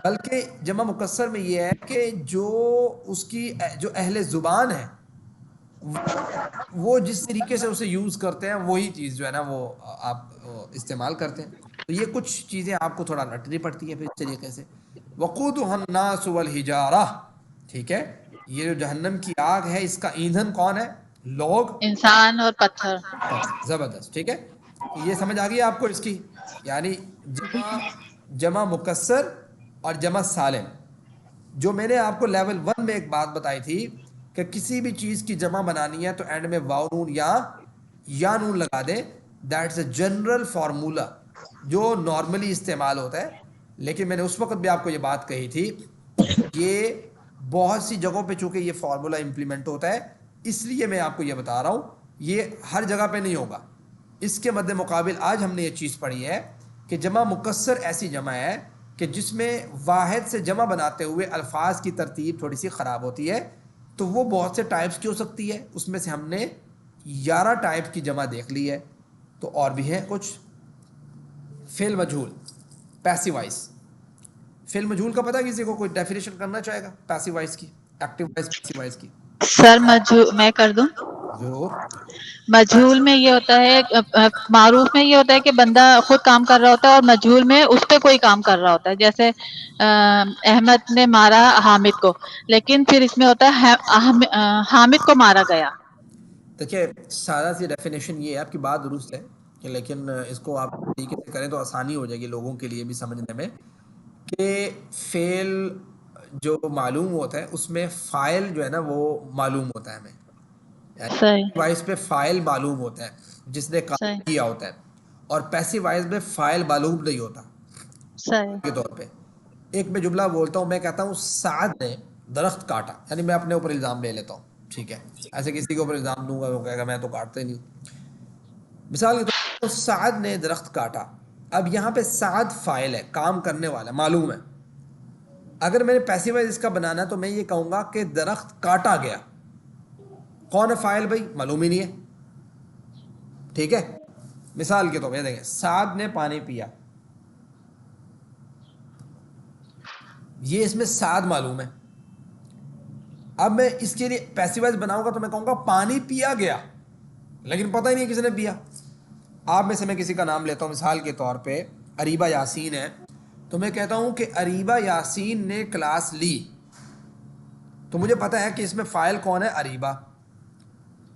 بلکہ جمع مکسر میں یہ ہے کہ جو اس کی جو اہل زبان ہے وہ جس طریقے سے اسے یوز کرتے ہیں وہی چیز جو ہے نا وہ آپ استعمال کرتے ہیں. تو یہ کچھ چیزیں آپ کو تھوڑا رٹنی پڑتی ہیں پھر اس طریقے سے. وقودها الناس والحجارہ. ٹھیک ہے، یہ جو جہنم کی آگ ہے اس کا ایندھن کون ہے؟ لوگ، انسان اور پتھر. زبردست. ٹھیک ہے، یہ سمجھ آ گئی آپ کو اس کی، یعنی جمع مکسر اور جمع سالم. جو میں نے آپ کو لیول 1 میں ایک بات بتائی تھی کہ کسی بھی چیز کی جمع بنانی ہے تو اینڈ میں واو نون یا نون لگا دیں. دیٹس اے جنرل فارمولا جو نارملی استعمال ہوتا ہے. لیکن میں نے اس وقت بھی آپ کو یہ بات کہی تھی، یہ بہت سی جگہوں پہ چونکہ یہ فارمولا امپلیمنٹ ہوتا ہے، اس لیے میں آپ کو یہ بتا رہا ہوں، یہ ہر جگہ پہ نہیں ہوگا۔ اس کے مد مقابل آج ہم نے یہ چیز پڑھی ہے کہ جمع مکسر ایسی جمع ہے کہ جس میں واحد سے جمع بناتے ہوئے الفاظ کی ترتیب تھوڑی سی خراب ہوتی ہے، تو وہ بہت سے ٹائپس کی ہو سکتی ہے، اس میں سے ہم نے 11 ٹائپ کی جمع دیکھ لی ہے، تو اور بھی ہیں کچھ۔ فعل مجہول، پیسیو وائس، فعل مجہول کا پتہ کسی کو کوئی ڈیفینیشن کرنا چاہے گا پیسیو وائس کی، ایکٹیو وائس پیسیو وائس کی؟ سر مجھول میں کر دوں؟ ضرور۔ مجہول میں یہ ہوتا ہے، معروف میں یہ ہوتا ہے کہ بندہ خود کام کر رہا ہوتا ہے، اور مجہول میں اس پہ کوئی کام کر رہا ہوتا ہے، جیسے احمد نے مارا حامد کو، لیکن پھر اس میں ہوتا ہے حامد کو مارا گیا۔ دیکھیے سادہ سی ڈیفینیشن یہ ہے، آپ کی بات درست ہے کہ لیکن اس کو آپ طریقے سے کریں تو آسانی ہو جائے گی لوگوں کے لیے بھی سمجھنے میں، کہ فعل جو معلوم ہوتا ہے اس میں فاعل جو ہے نا وہ معلوم ہوتا ہے ہمیں، صحیح یعنی وائس پہ فاعل معلوم ہوتا ہے جس نے کام صحیح کیا ہوتا ہے، اور پیسیو وائس میں فاعل معلوم نہیں ہوتا صحیح کے طور پہ۔ ایک میں جملہ بولتا ہوں، میں کہتا ہوں سعد نے درخت کاٹا، یعنی میں اپنے اوپر الزام لے لیتا ہوں، ٹھیک ہے، ایسے کسی کے اوپر الزام دوں گا وہ کہے گا میں تو کاٹتے نہیں ہوں۔ مثال کے طور پر سعد نے درخت کاٹا، اب یہاں پہ سعد فاعل ہے، کام کرنے والا معلوم ہے، اگر میں نے پیسیو وائز اس کا بنانا تو میں یہ کہوں گا کہ درخت کاٹا گیا، کون ہے فاعل بھائی؟ معلوم ہی نہیں ہے، ٹھیک ہے۔ مثال کے طور پہ دیکھیں سعد نے پانی پیا، یہ اس میں سعد معلوم ہے، اب میں اس کے لیے پیسیو وائز بناؤں گا تو میں کہوں گا پانی پیا گیا، لیکن پتہ ہی نہیں کس نے پیا۔ آپ میں سے میں کسی کا نام لیتا ہوں، مثال کے طور پہ اریبہ یاسین ہے، تو میں کہتا ہوں کہ اریبہ یاسین نے کلاس لی، تو مجھے پتہ ہے کہ اس میں فاعل کون ہے؟ اریبہ،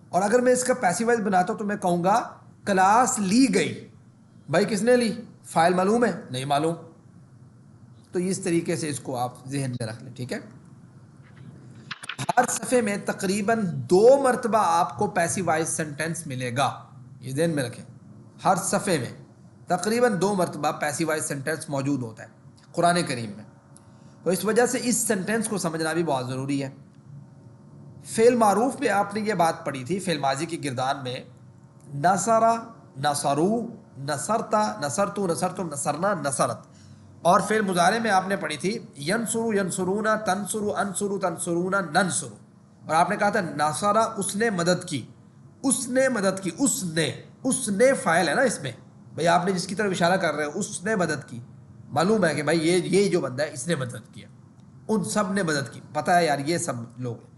اور اگر میں اس کا پیسیو وائز بناتا ہوں تو میں کہوں گا کلاس لی گئی، بھائی کس نے لی؟ فاعل معلوم ہے؟ نہیں معلوم، تو اس طریقے سے اس کو آپ ذہن میں رکھ لیں، ٹھیک ہے۔ ہر صفحے میں تقریباً 2 مرتبہ آپ کو پیسیو وائز سینٹینس ملے گا، یہ ذہن میں رکھیں، ہر صفحے میں تقریباً 2 مرتبہ پیسیو وائز سینٹینس موجود ہوتا ہے قرآن کریم میں، تو اس وجہ سے اس سینٹینس کو سمجھنا بھی بہت ضروری ہے۔ فعل معروف میں آپ نے یہ بات پڑھی تھی، فعل ماضی کی گردان میں نصرہ، نصرو، نصرتا، نصرتو، نصرتم، نصرنا، نصرت، اور فعل مضارع میں آپ نے پڑھی تھی ینصرو، ینصرونا، تنصرو، انصرو، تنصرونا، ننصرو، اور آپ نے کہا تھا نصرہ اس نے مدد کی، اس نے مدد کی، اس نے فاعل ہے نا اس میں، بھئی آپ نے جس کی طرف اشارہ کر رہے ہو اس نے مدد کی، معلوم ہے کہ بھائی یہ جو بندہ ہے اس نے مدد کیا، ان سب نے مدد کی، پتہ ہے یار یہ سب لوگ ہیں،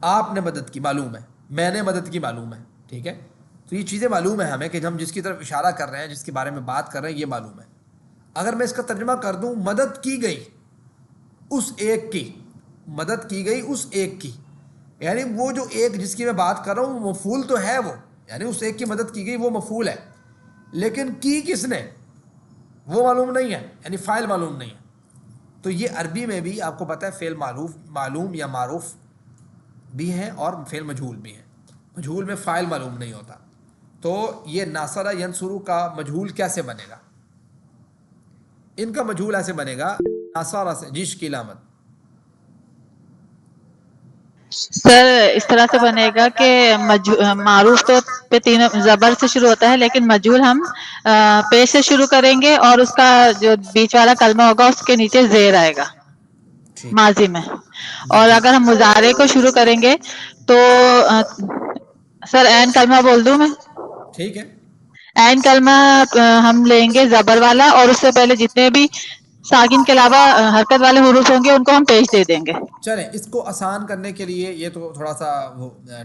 آپ نے مدد کی معلوم ہے، میں نے مدد کی معلوم ہے، ٹھیک ہے، تو یہ چیزیں معلوم ہے ہمیں کہ ہم جس کی طرف اشارہ کر رہے ہیں، جس کے بارے میں بات کر رہے ہیں، یہ معلوم ہے۔ اگر میں اس کا ترجمہ کر دوں مدد کی گئی اس ایک کی، مدد کی گئی اس ایک کی، یعنی وہ جو ایک جس کی میں بات کر رہا ہوں مفعول تو ہے وہ، یعنی اس ایک کی مدد کی گئی وہ مفعول ہے، لیکن کی کس نے وہ معلوم نہیں ہے، یعنی فاعل معلوم نہیں ہے۔ تو یہ عربی میں بھی آپ کو پتہ ہے فعل معلوم یا معروف بھی ہیں اور فعل مجہول بھی ہیں، مجہول میں فاعل معلوم نہیں ہوتا، تو یہ ناصرہ ینصرو کا مجہول کیسے بنے گا؟ ان کا مجہول ایسے بنے گا ناصرہ سے جش کی علامت، سر اس طرح سے بنے گا کہ معروف تو پہ 3 زبر سے شروع ہوتا ہے، لیکن مجہول ہم پیش سے شروع کریں گے، اور اس کا جو بیچ والا کلمہ ہوگا اس کے نیچے زیر آئے گا ماضی میں، اور اگر ہم مضارع کو شروع کریں گے تو سر عین کلمہ بول دوں میں؟ ٹھیک ہے، عین کلمہ ہم لیں گے زبر والا، اور اس سے پہلے جتنے بھی ساکن کے علاوہ حرکت والے حروف ہوں گے ان کو ہم پیش دے دیں گے۔ چلیں اس کو آسان کرنے کے لیے یہ تو تھوڑا سا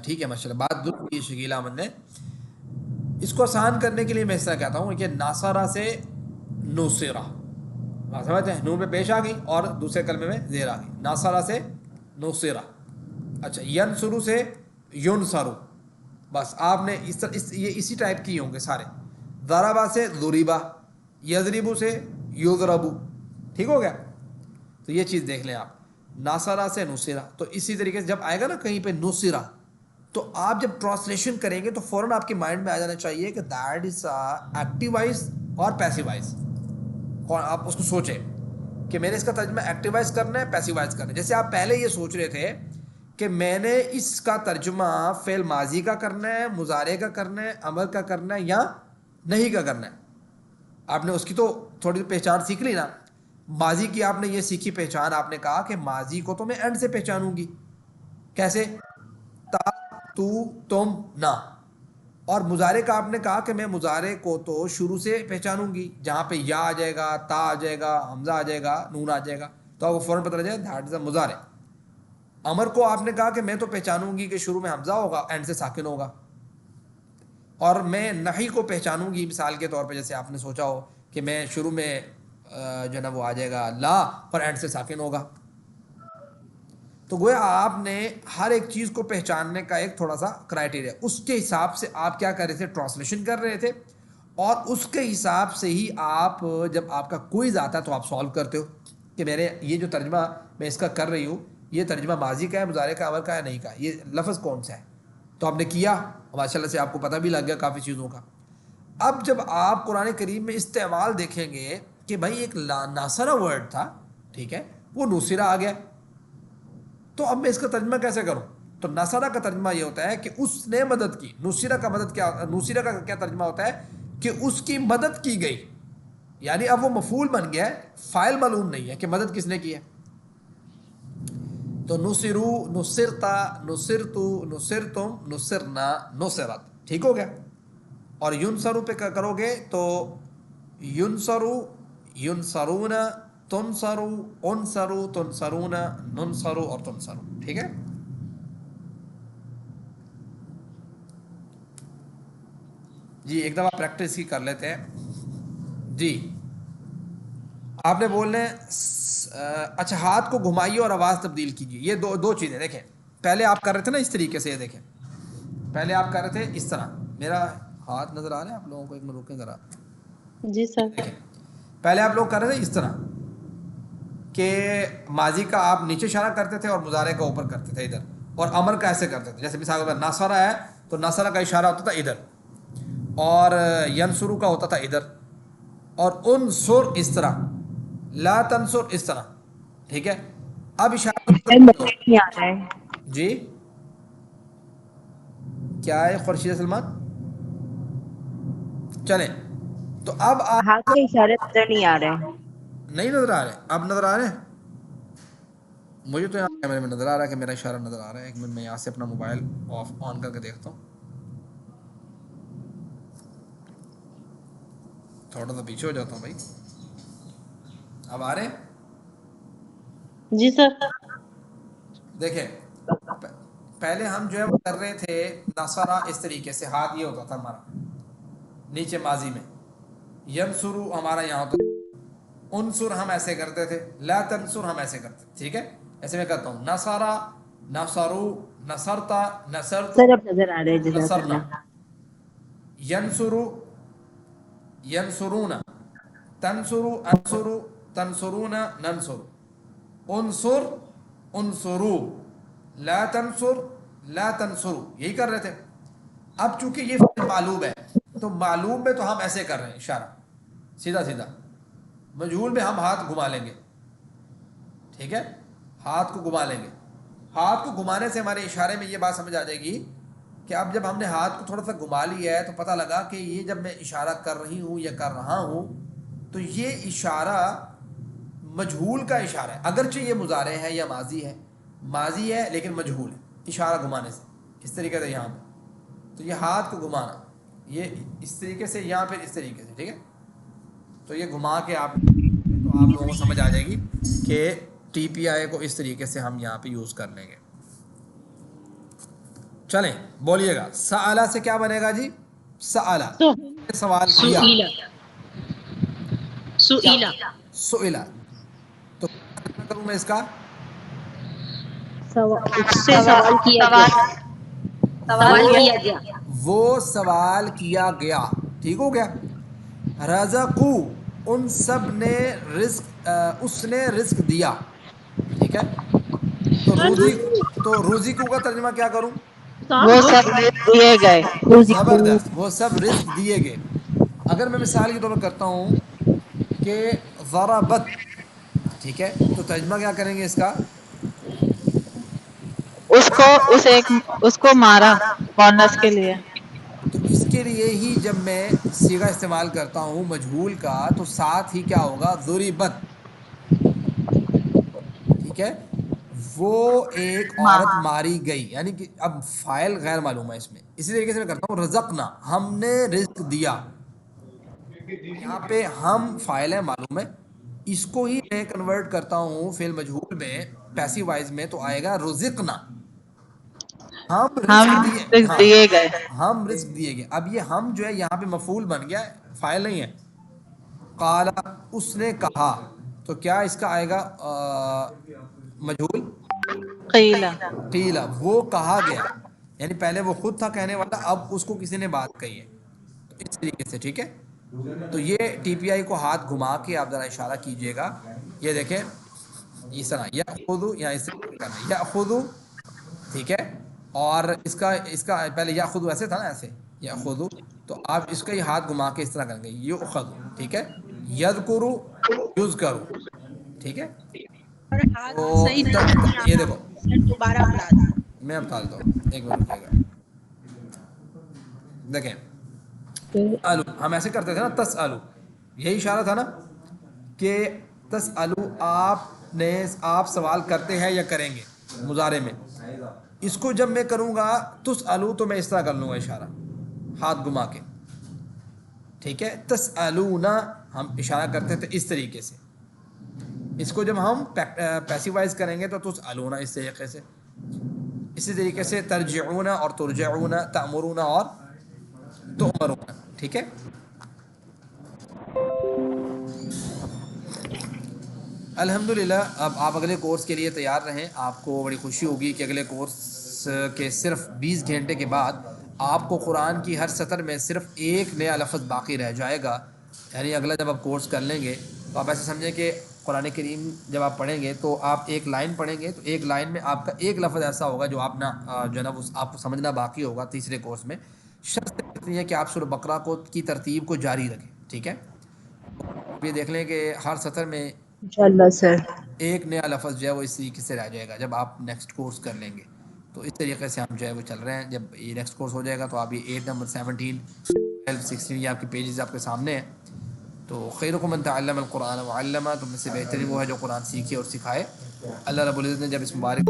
ٹھیک ہے، ماشاءاللہ بات درست کی شکیل احمد نے، اس کو آسان کرنے کے لیے میں اس طرح کہتا ہوں کہ ناصرہ سے نصرہ، سمجھتے ہیں، نون میں پیش آ گئی اور دوسرے کلمے میں زیر آ گئی، ناصرہ سے نصرہ، اچھا ینصرو سے ینصرو، بس آپ نے یہ اسی ٹائپ کی ہوں گے سارے، ضربہ سے ضریبہ، یضربو سے یضربو، ٹھیک ہو گیا، تو یہ چیز دیکھ لیں آپ، ناصرہ سے نصرہ، تو اسی طریقے سے جب آئے گا نا کہیں پہ نصرہ، تو آپ جب ٹرانسلیشن کریں گے تو فوراً آپ کے مائنڈ میں آ جانا چاہیے کہ دیٹ از ایکٹیو وائز اور پیسیو وائز، اور آپ اس کو سوچیں کہ میں نے اس کا ترجمہ ایکٹیوائز کرنا ہے پیسیوائز کرنا ہے. جیسے آپ پہلے یہ سوچ رہے تھے کہ میں نے اس کا ترجمہ فعل ماضی کا کرنا ہے, مضارع کا کرنا ہے, امر کا کرنا ہے یا نہیں کا کرنا ہے. آپ نے اس کی تو تھوڑی پہچان سیکھ لی نا. ماضی کی آپ نے یہ سیکھی پہچان, آپ نے کہا کہ ماضی کو تو میں اینڈ سے پہچانوں گی. کیسے؟ تا, تو, تم, نہ. اور مضارع کا آپ نے کہا کہ میں مضارع کو تو شروع سے پہچانوں گی, جہاں پہ یا آ جائے گا, تا آ جائے گا, حمزہ آ جائے گا, نون آ جائے گا, تو آپ کو فوراً پتہ لگ جائے دیٹ از اے مضارع. امر کو آپ نے کہا کہ میں تو پہچانوں گی کہ شروع میں حمزہ ہوگا, اینڈ سے ساکن ہوگا. اور میں نحی کو پہچانوں گی مثال کے طور پہ, جیسے آپ نے سوچا ہو کہ میں شروع میں جو ہے نا وہ آ جائے گا لا, اور اینڈ سے ساکن ہوگا. تو گویا آپ نے ہر ایک چیز کو پہچاننے کا ایک تھوڑا سا کرائٹیریا, اس کے حساب سے آپ کیا کر رہے تھے, ٹرانسلیشن کر رہے تھے, اور اس کے حساب سے ہی آپ جب آپ کا کوئز آتا ہے تو آپ سالو کرتے ہو کہ میرے یہ جو ترجمہ میں اس کا کر رہی ہوں, یہ ترجمہ ماضی کا ہے, مضارع کا, امر کا ہے, نہیں کا, یہ لفظ کون سا ہے. تو آپ نے کیا, ماشاء اللہ سے آپ کو پتہ بھی لگ گیا کافی چیزوں کا. اب جب آپ قرآن کریم میں استعمال دیکھیں گے کہ بھائی ایک ناصرہ ورڈ تھا, ٹھیک ہے, وہ نصرہ آ گیا, تو اب میں اس کا ترجمہ کیسے کروں. تو نصرہ کا ترجمہ یہ ہوتا ہے کہ اس نے مدد کی. نصرہ کا مدد کیا, نصرہ کا کیا ترجمہ ہوتا ہے کہ اس کی مدد کی گئی, یعنی اب وہ مفعول بن گیا ہے, فاعل معلوم نہیں ہے کہ مدد کس نے کی ہے. تو نصرو, نصرتا, نصرتو, نصرتم, نصرنا, نصرت, ٹھیک ہو گیا. اور ینصرو پہ کرو گے تو ینصرو, ینصرون, تنصرو, انصرو, تنصرون, ننصرو اور تنصرو, ٹھیک ہے. جی ایک دفعہ پریکٹس ہی کر لیتے ہیں. جی آپ نے بولنا ہے اچھا ہاتھ کو گھمائیے اور آواز تبدیل کیجیے. یہ دو چیزیں دیکھیں, پہلے آپ کر رہے تھے نا اس طریقے سے, یہ دیکھیں پہلے آپ کر رہے تھے اس طرح. میرا ہاتھ نظر آ رہا ہے آپ لوگوں کو, ایک منٹ رکیں ذرا. جی سر. دیکھیں پہلے آپ لوگ کر رہے تھے اس طرح کہ ماضی کا آپ نیچے اشارہ کرتے تھے اور مضارع کا اوپر کرتے تھے ادھر, اور امر کا ایسے کرتے تھے. جیسے مثال کے طور پر ناصرہ ہے تو ناصرہ کا اشارہ ہوتا تھا ادھر, اور ینصرو کا ہوتا تھا ادھر, اور انصر اس طرح, لا تنصر اس طرح, ٹھیک ہے. اب اشارہ نہیں آ رہا ہے. جی کیا ہے خورشید سلمان, چلیں تو اب آپ ہاتھ کے اشارے نظر نہیں آ رہے ہیں. نہیں نظر آ رہے, اب نظر آ رہے ہیں مجھے تو یہاں کیمرے میں نظر آ رہا ہے کہ میرا اشارہ نظر آ رہا ہے. ایک منٹ میں یہاں سے اپنا موبائل آن کر کے دیکھتا ہوں, تھوڑا سا پیچھے ہو جاتا ہوں بھائی. اب آ رہے ہیں؟ جی سر. دیکھیں پہلے ہم جو ہے وہ کر رہے تھے نصرہ اس طریقے سے, ہاتھ یہ ہوتا تھا ہمارا نیچے ماضی میں, ینصرو ہمارا یہاں ہوتا تھا, انصر ہم ایسے کرتے تھے, لا تنصر ہم ایسے کرتے تھے, ٹھیک ہے. ایسے میں کرتا ہوں نصرہ, نصرو, نصرتا, نصرتو, سر اب نظر آ رہے ہیں, جزاک نصرنا. اللہ. ینصرو, ینصرون, تنصرو, انصرو, تنصرون, ننصر, انصر, انصرو, لا تنصر, لا تنصرو, یہی کر رہے تھے. اب چونکہ یہ فعل معلوم ہے تو معلوم میں تو ہم ایسے کر رہے ہیں اشارہ سیدھا سیدھا, مجہول میں ہم ہاتھ گھما لیں گے, ٹھیک ہے, ہاتھ کو گھما لیں گے. ہاتھ کو گھمانے سے ہمارے اشارے میں یہ بات سمجھ آ جائے گی کہ اب جب ہم نے ہاتھ کو تھوڑا سا گھما لیا ہے تو پتہ لگا کہ یہ جب میں اشارہ کر رہی ہوں یا کر رہا ہوں تو یہ اشارہ مجہول کا اشارہ ہے, اگرچہ یہ مضارع ہے یا ماضی ہے, ماضی ہے لیکن مجہول ہے اشارہ گھمانے سے. اس طریقے سے یہاں پہ تو یہ ہاتھ کو گھمانا, یہ اس طریقے سے, یہاں پہ اس طریقے سے, ٹھیک ہے. تو یہ گھما کے آپ تو آپ لوگوں کو سمجھ آ جائے گی کہ ٹی پی آئی کو اس طریقے سے ہم یہاں پہ یوز کر لیں گے. چلیں بولیے گا, سآلہ سے کیا بنے گا جی, سآلہ سوال کیا, سئلہ, تو کیا کروں میں اس کا, اس سے سوال کیا گیا. سوال کیا گیا. وہ سوال کیا گیا, ٹھیک ہو گیا. رزقو, ان سب نے رزق, اس نے رزق دیا, ٹھیک ہے. تو روزی کو کا ترجمہ کیا کروں, وہ سب دیے گئے. زبردست, وہ سب رزق دیے گئے. اگر میں مثال کے طور پر کرتا ہوں کہ ضربت, ٹھیک ہے, تو ترجمہ کیا کریں گے اس کا؟ اس کو مارا مونس کے لیے. تو اس کے لیے ہی جب میں صیغہ استعمال کرتا ہوں مجہول کا تو ساتھ ہی کیا ہوگا؟ ضربت. ٹھیک ہے, وہ ایک عورت ماری گئی, یعنی کہ اب فاعل غیر معلوم ہے اس میں. اسی طریقے سے میں کرتا ہوں رزقنا, ہم نے رزق دیا. یہاں پہ ہم فاعل ہے معلوم ہے, اس کو ہی میں کنورٹ کرتا ہوں فعل مجہول میں پیسیو وائز میں, تو آئے گا رزقنا, ہم رزق دیے. رزق ہاں, دیے گئے. ہم رزق دیے گئے. اب یہ ہم جو ہے یہاں پہ مفعول بن گیا ہے, فاعل نہیں ہے. قال, اس نے کہا, تو کیا اس کا آئے گا مجہول؟ قیلا. قیلا, وہ کہا گیا, یعنی پہلے وہ خود تھا کہنے والا, اب اس کو کسی نے بات کہی ہے. تو اس طریقے سے ٹھیک ہے. تو یہ ٹی پی آئی کو ہاتھ گھما کے آپ ذرا اشارہ کیجئے گا, یہ دیکھیں اس طرح یا خودو, یا اس طرح کرنا یا خودو. ٹھیک ہے, اور اس کا پہلے یا خودو ایسے تھا نا, ایسے یا خودو, تو آپ اس کا ہی ہاتھ گھما کے اس طرح کریں گے یؤخذ. ٹھیک ہے, یذکرو یذکرو. ٹھیک ہے, اور ہاتھ تو صحیح نہیں یہ آنا. دیکھو سر دوبارہ بتا دیں. میں اب بتا دیتا ہوں, ایک منٹ رکیے گا. دیکھیں الو, ہم ایسے کرتے تھے نا تسالو, یہی اشارہ تھا نا کہ تسالو آپ سوال کرتے ہیں یا کریں گے مضارع میں. اس کو جب میں کروں گا تسالو تو میں اس طرح کر لوں گا اشارہ ہاتھ گھما کے. ٹھیک ہے, تسالونا ہم اشارہ کرتے تھے اس طریقے سے. اس کو جب ہم پیسیوائز کریں گے تو تسالونا اس طریقے سے. اسی طریقے سے ترجعون اور ترجعون, تأمرون اور تؤمرون. ٹھیک ہے, الحمدللہ. اب آپ اگلے کورس کے لیے تیار رہیں. آپ کو بڑی خوشی ہوگی کہ اگلے کورس کے صرف 20 گھنٹے کے بعد آپ کو قرآن کی ہر سطر میں صرف ایک نیا لفظ باقی رہ جائے گا. یعنی اگلا جب آپ کورس کر لیں گے تو آپ ایسے سمجھیں کہ قرآن کریم جب آپ پڑھیں گے تو آپ ایک لائن پڑھیں گے تو ایک لائن میں آپ کا ایک لفظ ایسا ہوگا جو آپ جو ہے نا آپ کو سمجھنا باقی ہوگا تیسرے کورس میں. شرط اتنی ہے کہ آپ سورہ بقرہ کی ترتیب کو جاری رکھیں. ٹھیک ہے, یہ دیکھ لیں کہ ہر سطر میں انشاءاللہ سر. ایک نیا لفظ جو ہے وہ اس طریقے سے رہ جائے گا جب آپ نیکسٹ کورس کر لیں گے. تو اس طریقے سے ہم جو ہے وہ چل رہے ہیں. جب یہ نیکسٹ کورس ہو جائے گا تو آپ یہ 8 نمبر 17 12 16 یہ آپ کے پیجز آپ کے سامنے ہیں. تو خیرکم من تعلم القرآن وعلمہ, تم میں سے بہترین وہ ہے جو قرآن سیکھے اور سکھائے. اللہ رب العزت نے جب اس مبارک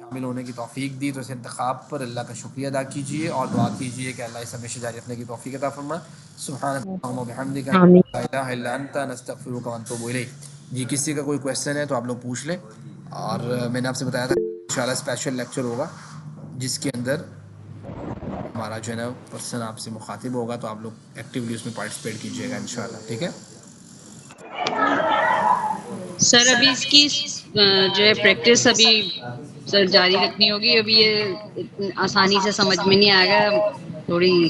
شامل ہونے کی توفیق دی تو اس انتخاب پر اللہ کا شکریہ ادا کیجیے اور دعا کیجیے کہ اللہ اس ہمیشہ جاری رکھنے کی توفیق عطا فرمائے. سبحانک اللہم وبحمدک آمین. لا الہ الا انت نستغفرک ونتوب الیک. جی کسی کا کوئی کویشچن ہے تو آپ لوگ پوچھ لیں. اور میں نے آپ سے بتایا تھا انشاءاللہ اسپیشل لیکچر ہوگا جس کے اندر ہمارا جو ہے نا پرسن آپ سے مخاطب ہوگا, تو آپ لوگ ایکٹیولی اس میں پارٹیسپیٹ کیجیے گا انشاءاللہ. ٹھیک ہے, سر ابھی اس کی جو ہے پریکٹس ابھی سر جاری رکھنی ہوگی. ابھی یہ آسانی سے سمجھ میں نہیں آئے گا, تھوڑی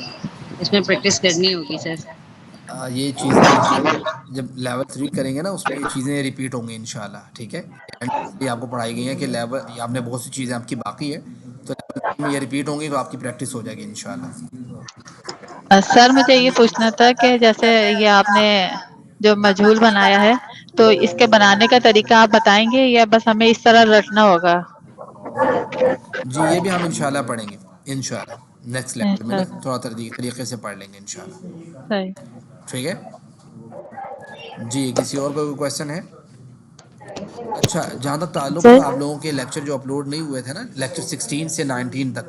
اس میں پریکٹس کرنی ہوگی سر. یہ چیزیں جب لیول 3 کریں گے نا اس میں یہ چیزیں ریپیٹ ہوں گی انشاءاللہ. ٹھیک ہے, یہ آپ کو پڑھائی گئی ہیں کہ لیول آپ نے بہت سی چیزیں آپ کی باقی ہے تو لیول میں یہ ریپیٹ ہوں گی تو آپ کی پریکٹس ہو جائے گی انشاءاللہ. سر مجھے یہ پوچھنا تھا کہ جیسے یہ آپ نے جو مجہول بنایا ہے تو اس کے بنانے کا طریقہ آپ بتائیں گے یا بس ہمیں اس طرح رٹنا ہوگا؟ جی یہ بھی ہم انشاءاللہ پڑھیں گے انشاءاللہ نیکسٹ لیول میں نا, انشاءاللہ. تھوڑا طریقے سے پڑھ لیں گے انشاءاللہ. صحیح. ٹھیک ہے, جی کسی اور کا کوئی کویشچن ہے؟ اچھا, جہاں تک تعلق سر تھا آپ لوگوں کے لیکچر جو اپلوڈ نہیں ہوئے تھے نا, لیکچر 16 سے 19 تک,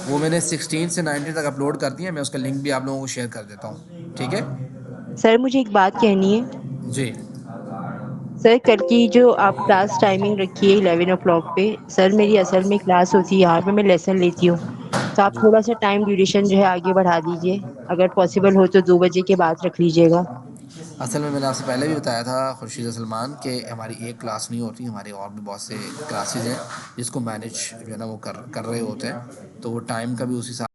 وہ میں نے 16 سے 19 تک اپلوڈ کر دیا. میں اس کا لنک بھی آپ لوگوں کو شیئر کر دیتا ہوں. ٹھیک ہے, سر مجھے ایک بات کہنی ہے. جی سر کل کی جو آپ کلاس ٹائمنگ رکھی ہے 11 o'clock پہ, سر میری اصل میں کلاس ہوتی ہے یہاں پہ, میں لیسن لیتی ہوں, تو آپ جی تھوڑا سا ٹائم ڈیوریشن جو ہے آگے بڑھا دیجیے. اگر پاسبل ہو تو 2 بجے کے بعد رکھ لیجیے گا. اصل میں نے آپ سے پہلے بھی بتایا تھا خورشید سلمان کہ ہماری ایک کلاس نہیں ہوتی, ہماری اور بھی بہت سے کلاسز ہیں جس کو مینیج جو ہے نا وہ کر رہے ہوتے ہیں, تو وہ ٹائم کا بھی اس حساب